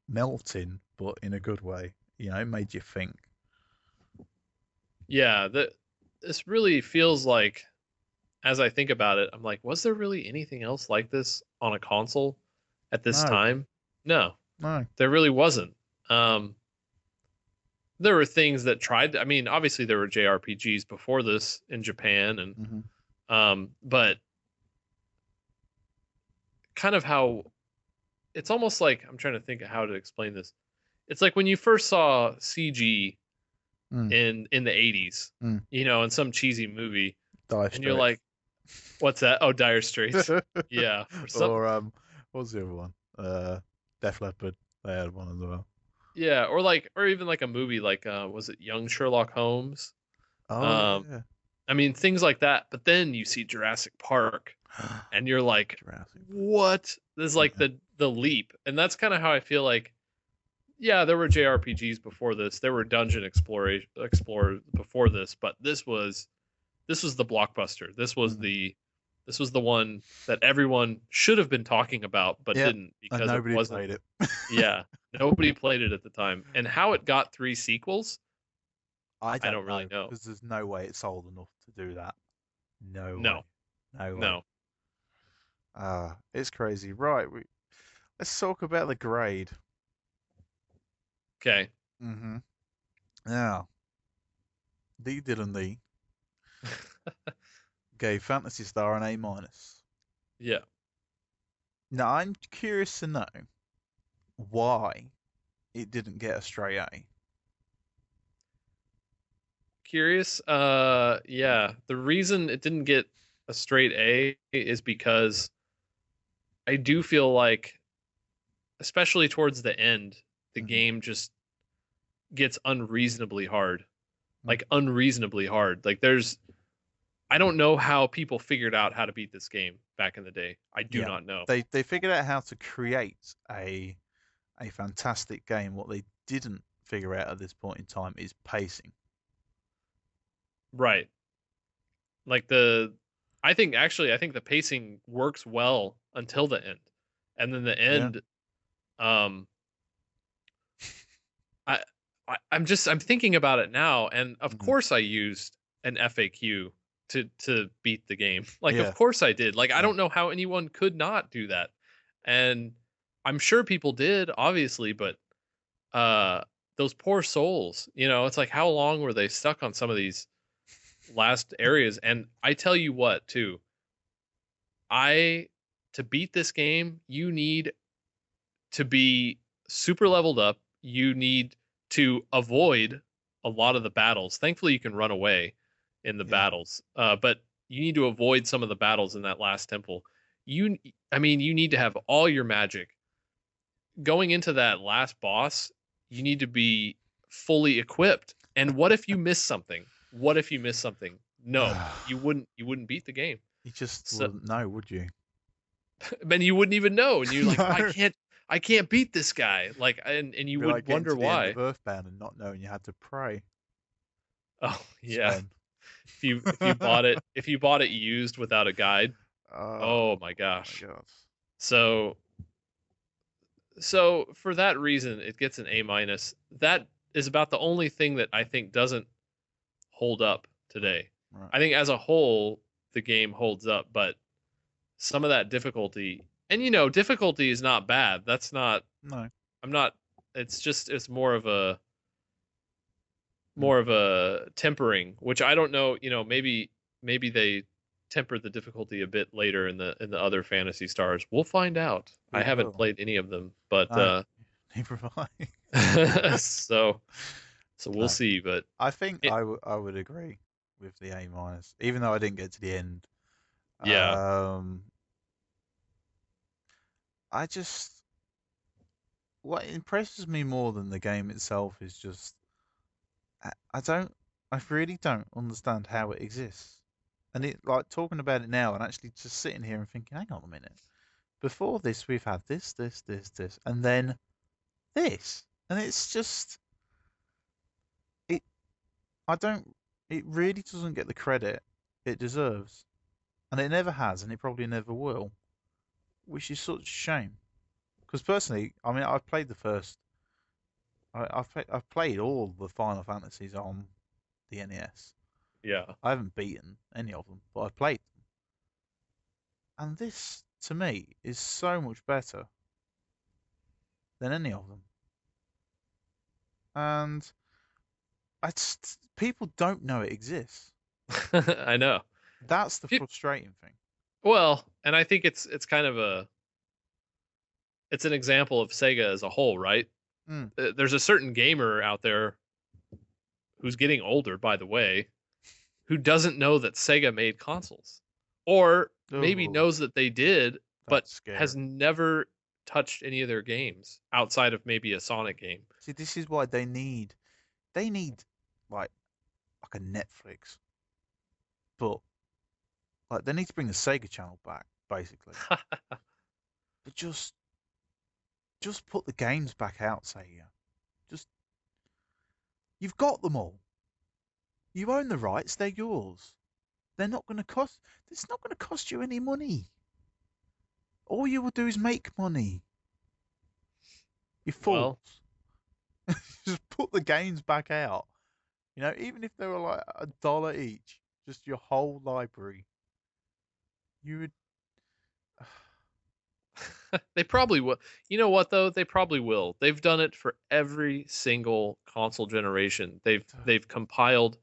melting, but in a good way. You know, it made you think. Yeah, this really feels like, as I think about it, I'm like, was there really anything else like this on a console at this No, time? No, no. there really wasn't. Um, there were things that tried. I mean, obviously there were JRPGs before this in Japan, and Hmm. but kind of how it's almost like I'm trying to think of how to explain this. It's like when you first saw CG Mm, in the 80s, mm. in some cheesy movie, Dire and you're Straits. like, "What's that?" Oh, Dire Straits. Yeah, or some. Or what was the other one? Def Leppard. They had one as well. Yeah, or even like a movie like was it Young Sherlock Holmes? Oh Um, yeah. I mean things like that. But then you see Jurassic Park, and you're like, Jurassic Park. "What?" There's like Yeah. the leap, and that's kind of how I feel like. Yeah, there were JRPGs before this. There were dungeon exploration explorers before this, but this was the blockbuster. Mm. This was the one that everyone should have been talking about but Yep. didn't And because it nobody wasn't. played it. Yeah, nobody played it at the time. And how it got 3 sequels, I I don't don't really know know. because there's no way it sold enough to do that. No way. No. No way. No. It's crazy. Right. Let's talk about the grade. Okay. Mm-hmm. Now, D Dylan D gave Fantasy Star an A minus. Yeah. Now, I'm curious to know why it didn't get a straight A. Curious. Yeah. The reason it didn't get a straight A is because I do feel like, especially towards the end, the Mm-hmm. game just gets unreasonably hard. Mm. Like unreasonably hard. Like I don't know how people figured out how to beat this game back in the day. I do Yeah, not know. they figured out how to create a fantastic game. What they didn't figure out at this point in time is pacing. Right. Like I think the pacing works well until the end. And then the Yeah. end um I, I'm thinking about it now, and of Mm. course I used an FAQ to beat the game. Like, of Yeah, course I did. Like, I yeah, don't know how anyone could not do that, and I'm sure people did, obviously, but uh, those poor souls. It's like, how long were they stuck on some of these last areas? And I tell you what, too, I to beat this game, you need to be super leveled up. You need to avoid a lot of the battles. Thankfully, you can run away in the yeah. battles, but you need to avoid some of the battles in that last temple. You, I mean, you need to have all your magic going into that last boss. You need to be fully equipped. And what if you miss something? What if you miss something? No, you wouldn't. You wouldn't beat the game. You just So wouldn't know, would you? then you wouldn't even know, and you're like, No. I can't beat this guy. Like, and you It'd be like would getting wonder to the end why. of Earthbound and not knowing you had to pray, Oh yeah, Sven. if you bought it used without a guide, Oh oh my my gosh. god. So so for that reason, it gets an A minus. That is about the only thing that I think doesn't hold up today. Right. I think as a whole, the game holds up, but some of that difficulty, and difficulty is not bad. That's not. No. I'm not. It's Mm. more of a tempering, which I don't know. Maybe they tempered the difficulty a bit later in the other Fantasy Stars. We'll find out. I We haven't will. played any of them, but No. Neither have I. so we'll No. see. But I think it, I would agree with the A minus, even though I didn't get to the end. yeah, Um, I just what impresses me more than the game itself is just I don't I really don't understand how it exists. And it like talking about it now and actually just sitting here and thinking, hang on a minute. Before this we've had this, and then this. And it's just it I don't it really doesn't get the credit it deserves. And it never has, and it probably never will, which is such a shame. Because personally, I mean, I've played the first, I've played all the Final Fantasies on the NES. yeah. I haven't beaten any of them, but I've played them, and this to me is so much better than any of them. And people don't know it exists. I know. That's the frustrating thing. Well, and I think it's kind of it's an example of Sega as a whole, right? Mm. There's a certain gamer out there who's getting older, by the way, who doesn't know that Sega made consoles, or maybe Oh, knows that they did, but that's has scary. never touched any of their games outside of maybe a Sonic game. See, this is why they need like like a Netflix, but like they need to bring the Sega channel back, basically. But just put the games back out, Sega. Just you've got them all. You own the rights, they're yours. They're not gonna cost it's not gonna cost you any money. All you will do is make money. You fools. Well, Just put the games back out. You know, even if they were like $1 each, just your whole library. You would they probably will. You know what though? They probably will. They've done it for every single console generation. They've compiled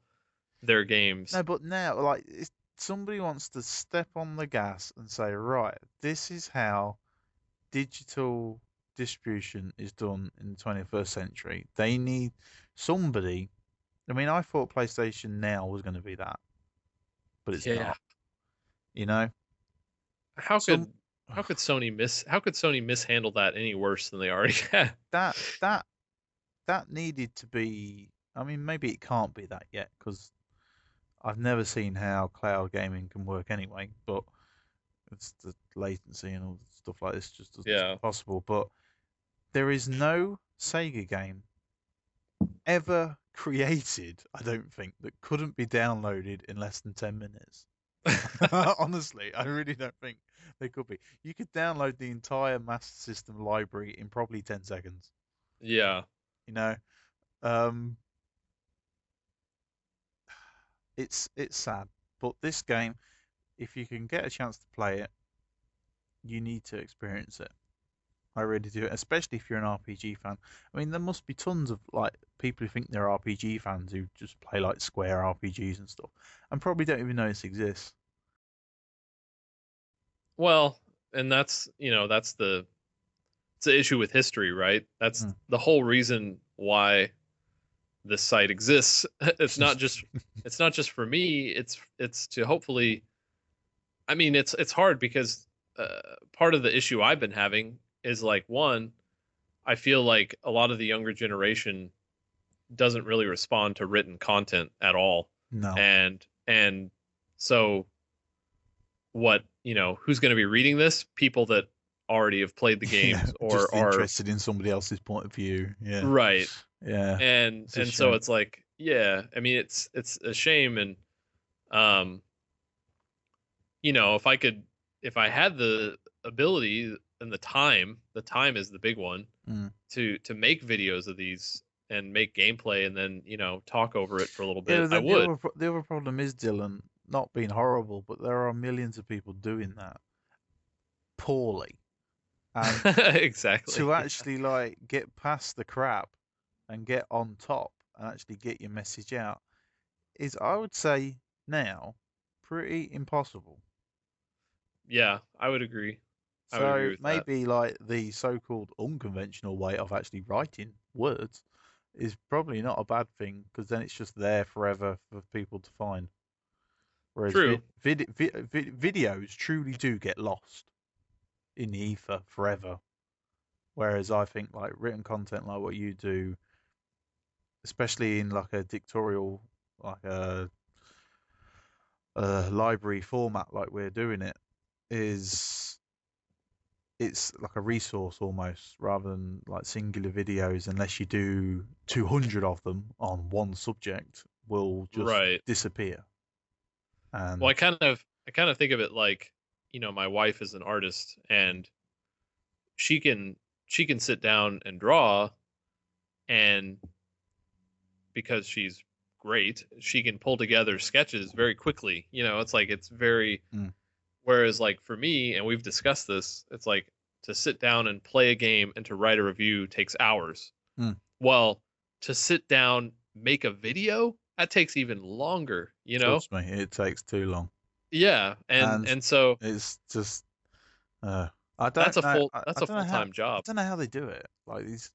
their games. no, but now like if somebody wants to step on the gas and say, right, this is how digital distribution is done in the 21st century. They need somebody. I mean, I thought PlayStation Now was going to be that, but it's Yeah. not. You know, How some could how could Sony mishandle that any worse than they already had? that that that needed to be. I mean, maybe it can't be that yet because I've never seen how cloud gaming can work anyway. But it's the latency and all stuff like this just doesn't seem Yeah. possible. But there is no Sega game ever created, I don't think, that couldn't be downloaded in less than 10 minutes. Honestly, I really don't think they could be. You could download the entire Master System library in probably 10 seconds. Yeah. You know, Um, it's sad, but this game, if you can get a chance to play it, you need to experience it. I really do, especially if you're an RPG fan. I mean, there must be tons of like people who think they're RPG fans who just play like Square RPGs and stuff, and probably don't even know this exists. Well, and that's that's it's the issue with history, right? That's Mm. the whole reason why this site exists. It's not just for me. It's to hopefully. I mean, it's hard because part of the issue I've been having is like one, I feel like a lot of the younger generation doesn't really respond to written content at all, No. and so what who's going to be reading this? People that already have played the Yeah, games or just are interested in somebody else's point of view. Yeah, right. yeah, and it's a and so shame. it's like, yeah, I mean, it's a shame. And um if I had the ability and the time is the big one Mm. to make videos of these and make gameplay and then talk over it for a little Yeah, bit, but I then would. the other problem is, Dylan, not being horrible, but there are millions of people doing that poorly, and Exactly. to Yeah. actually like get past the crap and get on top and actually get your message out is, I would say, now pretty impossible. Yeah, I would agree. I would agree So with that. maybe like the so-called unconventional way of actually writing words is probably not a bad thing, because then it's just there forever for people to find. Whereas True. videos truly do get lost in the ether forever. Whereas I think like written content like what you do, especially in like a dictatorial, like a library format like we're doing it, is it's like a resource almost, rather than like singular videos, unless you do 200 of them on one subject, will just Right. disappear. Well, And I kind of think of it like, my wife is an artist and she can sit down and draw, and because she's great, she can pull together sketches very quickly. It's like it's very. mm, Whereas, like for me, and we've discussed this, it's like to sit down and play a game and to write a review takes hours. mm, Well, to sit down, make a video, that takes even longer, you know? trust me, it takes too long. Yeah, and And and so it's just uh, I that's don't a know. full I that's a don't know how. full-time I job. don't know how they do it. Like these,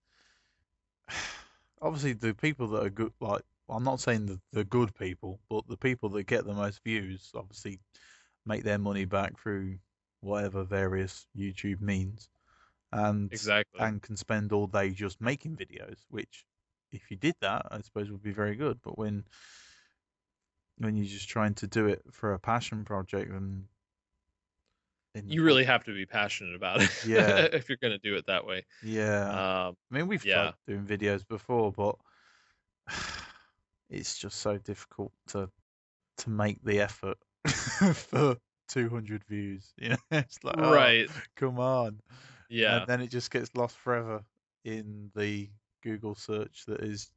obviously the people that are good. Like, I'm not saying the good people, but the people that get the most views obviously make their money back through whatever various YouTube means, and Exactly. can spend all day just making videos. Which, if you did that, I suppose would be very good. But when you're just trying to do it for a passion project, and in the You full, really have to be passionate about it yeah, if you're going to do it that way. yeah. Um, I mean, we've tried yeah. doing videos before, but it's just so difficult to make the effort for 200 views. It's like, oh, Right. come on. And Yeah. then it just gets lost forever in the Google search that is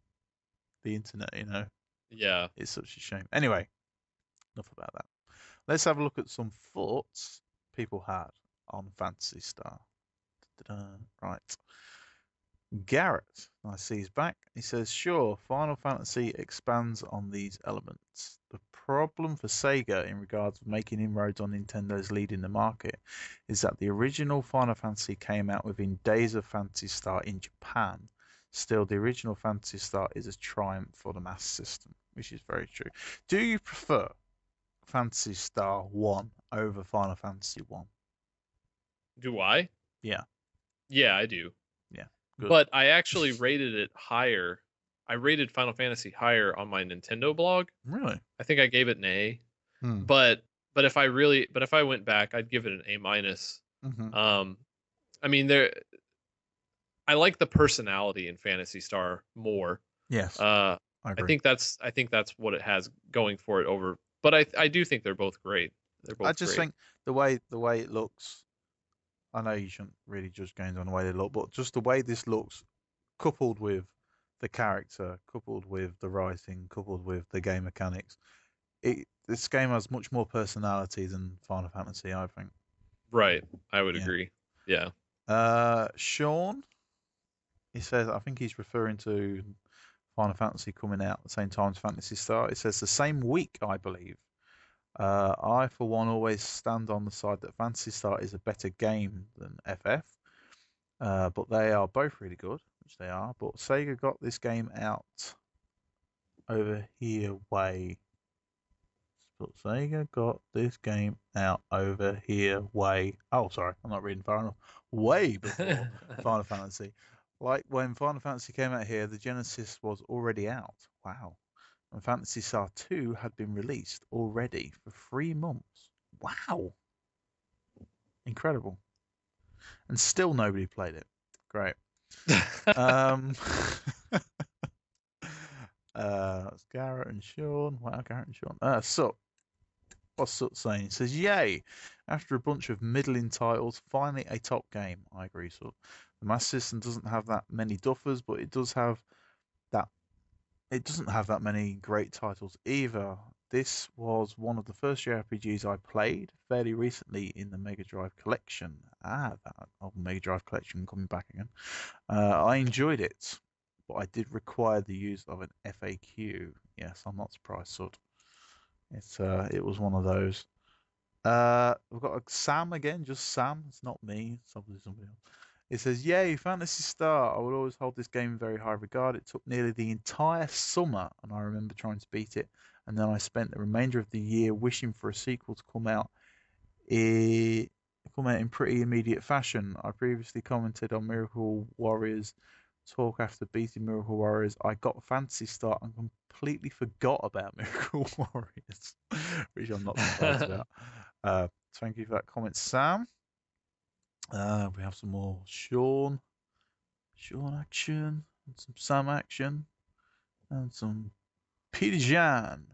the internet. Yeah. It's such a shame. Anyway, enough about that. Let's have a look at some thoughts people had on Phantasy Star. Da-da-da. Right. Garrett, I see he's back. He says, sure, Final Fantasy expands on these elements. The problem for Sega in regards to making inroads on Nintendo's lead in the market is that the original Final Fantasy came out within days of Phantasy Star in Japan. Still, the original Phantasy Star is a triumph for the mass system, which is very true. Do you prefer Phantasy Star 1 over Final Fantasy 1? Do I? Yeah, Yeah, I do. yeah, good. But I actually rated it higher. I rated Final Fantasy higher on my Nintendo blog. Really? I think I gave it an A. Hmm. But if I went back, I'd give it an A minus. Mm-hmm. Um, I mean, I like the personality in Phantasy Star more. Yes, Uh, I I agree. think that's what it has going for it over. But I do think they're both great. They're I both just great. think the way it looks. I know you shouldn't really judge games on the way they look, but just the way this looks, coupled with the character, coupled with the writing, coupled with the game mechanics, this game has much more personality than Final Fantasy, I think. Right. I would Yeah. agree. Yeah. Sean, he says, I think he's referring to Final Fantasy coming out at the same time as Phantasy Star. It says the same week, I believe. I, for one, always stand on the side that Phantasy Star is a better game than FF, but they are both really good, which they are. But Sega got this game out over here way. But Sega got this game out over here way. Oh, sorry, I'm not reading far enough. Way before Final Fantasy. Like when Final Fantasy came out here, the Genesis was already out. Wow. And Phantasy Star 2 had been released already for 3 months. Wow. Incredible. And still nobody played it. Great. Um, that's Garrett and Sean. Wow, Garrett and Sean. So, what's Sut saying? He says, yay! After a bunch of middling titles, finally a top game. I agree, Sut. The Master System doesn't have that many duffers, but it does have that. It doesn't have that many great titles either. This was one of the first JRPGs I played fairly recently in the Mega Drive collection. That old Mega Drive collection coming back again. I enjoyed it, but I did require the use of an FAQ. Yes, I'm not surprised, Sud. It was one of those. We've got a Sam again, just Sam. It's not me. It's obviously somebody else. It says, "Yay, Phantasy Star! I would always hold this game in very high regard. It took nearly the entire summer, and I remember trying to beat it. And then I spent the remainder of the year wishing for a sequel to i- come out in pretty immediate fashion. I previously commented on Miracle Warriors talk after beating Miracle Warriors. I got Fantasy Star and completely forgot about Miracle Warriors, which I'm not surprised about. Thank you for that comment, Sam. We have some more Sean action, and some Sam action, and some Peter Jan.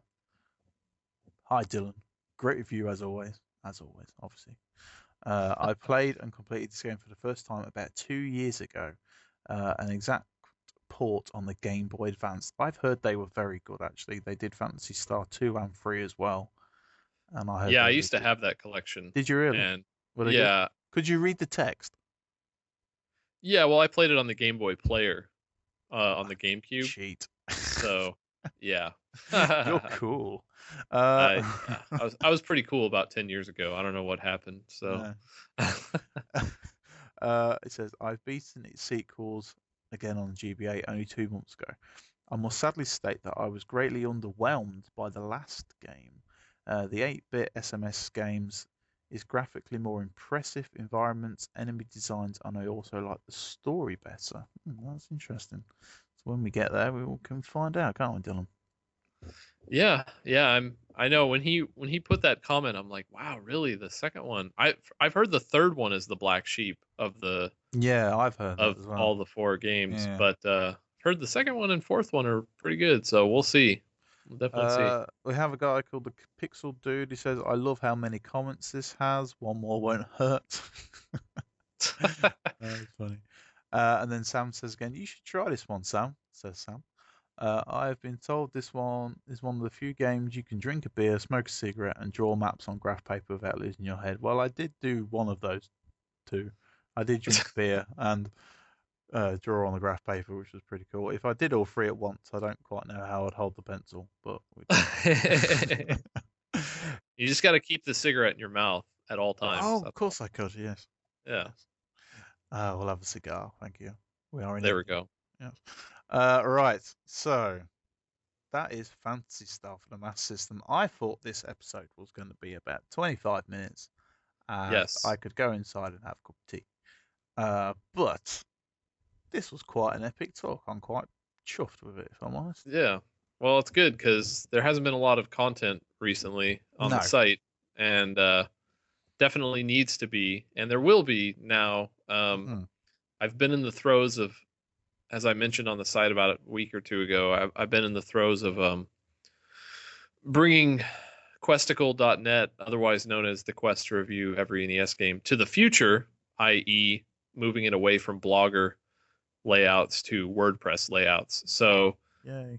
Hi, Dylan. Great review as always. As always, obviously. I played and completed this game for the first time about 2 years ago. An exact port on the Game Boy Advance. I've heard they were very good, actually. They did Fantasy Star 2 and 3 as well. And I heard Yeah, they I were used to good. have that collection. Did you really? And Were they good? yeah. Could you read the text? Yeah, well, I played it on the Game Boy Player, on Ah, the GameCube. cheat. So, yeah. You're cool. Yeah, I was pretty cool about 10 years ago. I don't know what happened. So, No. It says, I've beaten its sequels again on GBA only 2 months ago. I must sadly state that I was greatly underwhelmed by the last game. The 8-bit SMS games is graphically more impressive, environments, enemy designs, and I also like the story better. That's interesting. So when we get there, can find out, can't we, Dylan? yeah, I know when he put that comment, I'm like, wow, really? The second one? I've heard the third one is the black sheep Yeah, I've heard that of as well. all the four games, Yeah. but heard the second one and fourth one are pretty good. So we'll see. We'll definitely see. We have a guy called the Pixel Dude. He says, "I love how many comments this has. One more won't hurt." That's funny. And then Sam says again, "You should try this one, Sam." Says Sam. I've been told this one is one of the few games you can drink a beer, smoke a cigarette, and draw maps on graph paper without losing your head. Well, I did do one of those two. I did drink beer and draw on the graph paper, which was pretty cool. If I did all three at once, I don't quite know how I'd hold the pencil, but we did. You just got to keep the cigarette in your mouth at all times. Oh, of That's all. course I could. Yes, Yeah. yes. We'll have a cigar. Thank you. We are in There we Edinburgh. go. Yes. Right. So that is fantasy stuff for the Master System. I thought this episode was going to be about 25 minutes, and I Yes. could go inside and have a cup of tea. But this was quite an epic talk. I'm quite chuffed with it, if I'm honest. Yeah. Well, it's good because there hasn't been a lot of content recently on the No. site, and definitely needs to be, and there will be now. Mm. I've been in the throes of, as I mentioned on the site about a week or two ago, I've been in the throes of bringing Questicle.net, otherwise known as the Quest to review every NES game, to the future, i.e., moving it away from Blogger layouts to WordPress layouts. So Yay.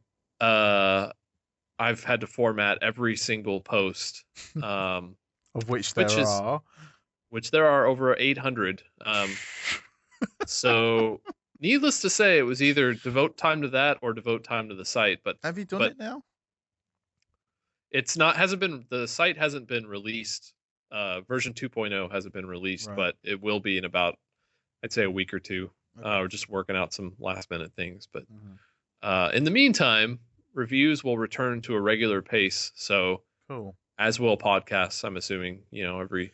I've had to format every single post, um, Of which which there is are. which there are over 800. So needless to say, it was either devote time to that or devote time to the site. Have you done But it now? it's not hasn't been the site hasn't been released. Version 2.0 hasn't been released, Right. but it will be in about, I'd say, a week or two. Okay. We're just working out some last minute things, but Mm-hmm. in the meantime, reviews will return to a regular pace. So Cool. as will podcasts, I'm assuming, every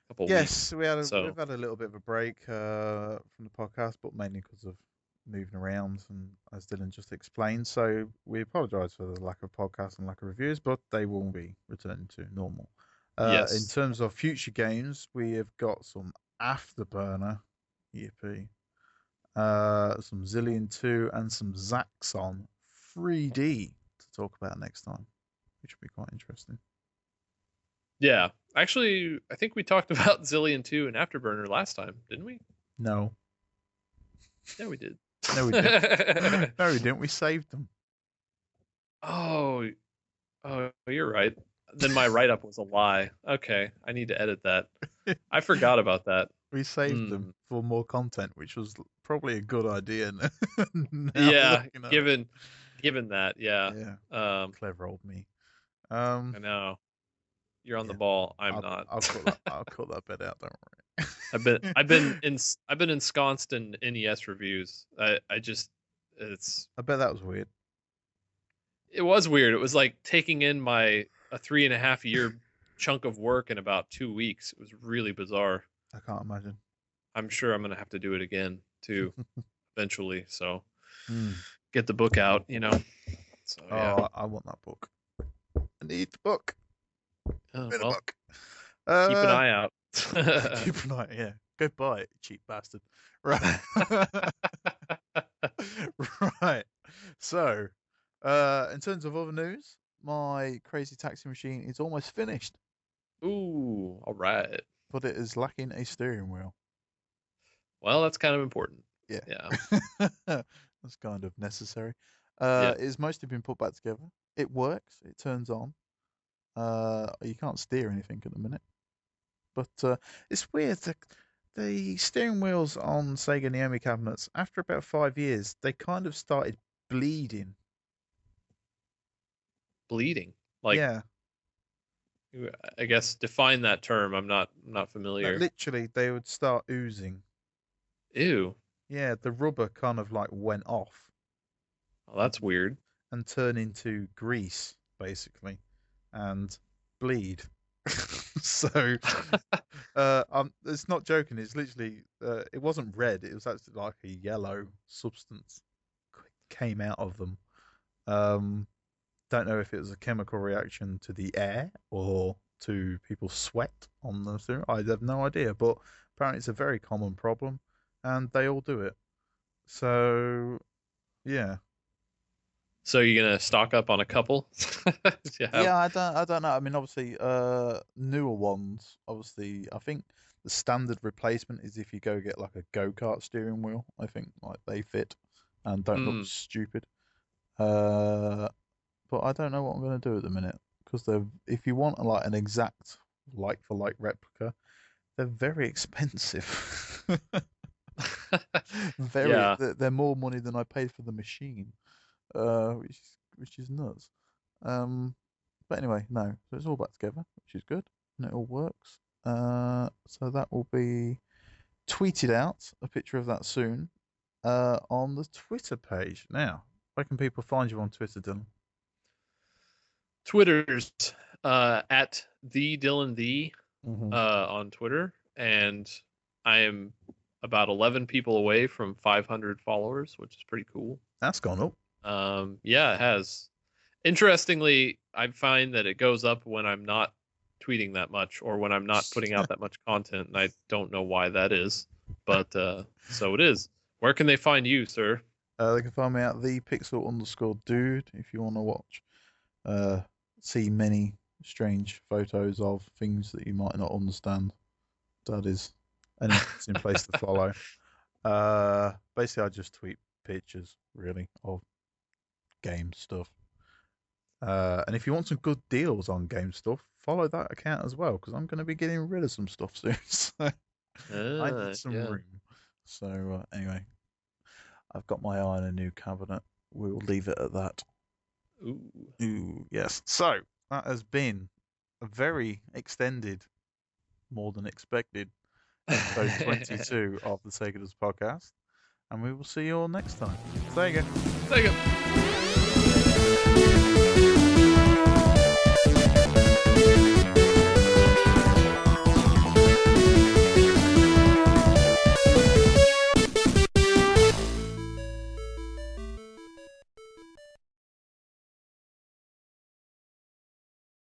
couple of weeks. Yes, we've So had a little bit of a break from the podcast, but mainly because of moving around and as Dylan just explained. So we apologise for the lack of podcasts and lack of reviews, but they will be returning to normal. In yes, terms of future games, we have got some Afterburner, yippee, some Zillion 2, and some Zaxxon 3D to talk about next time, which will be quite interesting. yeah. Actually, I think we talked about Zillion 2 and Afterburner last time, didn't we? No. Yeah, we did. No, we didn't. No, we didn't. We saved them. Oh, oh, you're right. Then my write up was a lie. Okay, I need to edit that. I forgot about that. We saved them for more content, which was probably a good idea. Now Yeah, looking at it. given that, yeah. Yeah. Clever old me. I know. You're on Yeah. the ball. I'm not. I'll cut that. I'll cut that bit out. Don't worry. I've been ensconced in NES reviews. I just I bet that was weird. it was weird. It was like taking in a 3.5 year chunk of work in about 2 weeks. It was really bizarre. I can't imagine. I'm sure I'm gonna have to do it again too, eventually. So Mm. get the book out, So yeah. Oh, I want that book. I need the book. Oh, Need a well, book. keep an eye out. Keep an eye. Yeah, go buy it, cheap bastard. Right. Right. So, in terms of other news, my crazy taxi machine is almost finished, Ooh, all right. but it is lacking a steering wheel. Well, that's kind of important. Yeah. Yeah. That's kind of necessary. Yeah. It's mostly been put back together. It works. It turns on. You can't steer anything at the minute, but it's weird. The steering wheels on Sega Naomi cabinets, after about 5 years, they kind of started bleeding. Bleeding. Like, Yeah, I guess define that term. I'm not like familiar. literally, they would start oozing. Ew. Yeah, the rubber kind of like went off Well, that's weird. and turn into grease, basically, and bleed. So, it's not joking. It's literally, it wasn't red. It was actually like a yellow substance came out of them. Don't know if it was a chemical reaction to the air or to people's sweat on the steering. I have no idea, but apparently it's a very common problem, and they all do it. So, yeah. So you're gonna stock up on a couple? Yeah, I don't know. I mean, obviously, newer ones. Obviously, I think the standard replacement is if you go get like a go-kart steering wheel. I think like they fit and don't look stupid. But I don't know what I'm going to do at the minute because if you want like an exact like for like replica, they're very expensive. Yeah. They're more money than I paid for the machine, which is nuts. But anyway, no. So it's all back together, which is good, and it all works. So that will be tweeted out, a picture of that soon, on the Twitter page. Now, where can people find you on Twitter, Dylan? Twitter's at the Dylan Mm-hmm. on Twitter, and I am about 11 people away from 500 followers, which is pretty cool. That's gone up. Yeah, it has. Interestingly, I find that it goes up when I'm not tweeting that much or when I'm not putting out that much content, and I don't know why that is, but so it is. Where can they find you, sir? They can find me at the pixel_dude if you want to watch, see many strange photos of things that you might not understand. That is an interesting place to follow. Basically, I just tweet pictures, really, of game stuff. And if you want some good deals on game stuff, follow that account as well, because I'm going to be getting rid of some stuff soon. So I need some Yeah. room. So anyway, I've got my eye on a new cabinet. We'll leave it at that. Ooh. Ooh, yes. So that has been a very extended, more than expected, episode 22 of the Sega Does podcast. And we will see you all next time. Sega. Sega.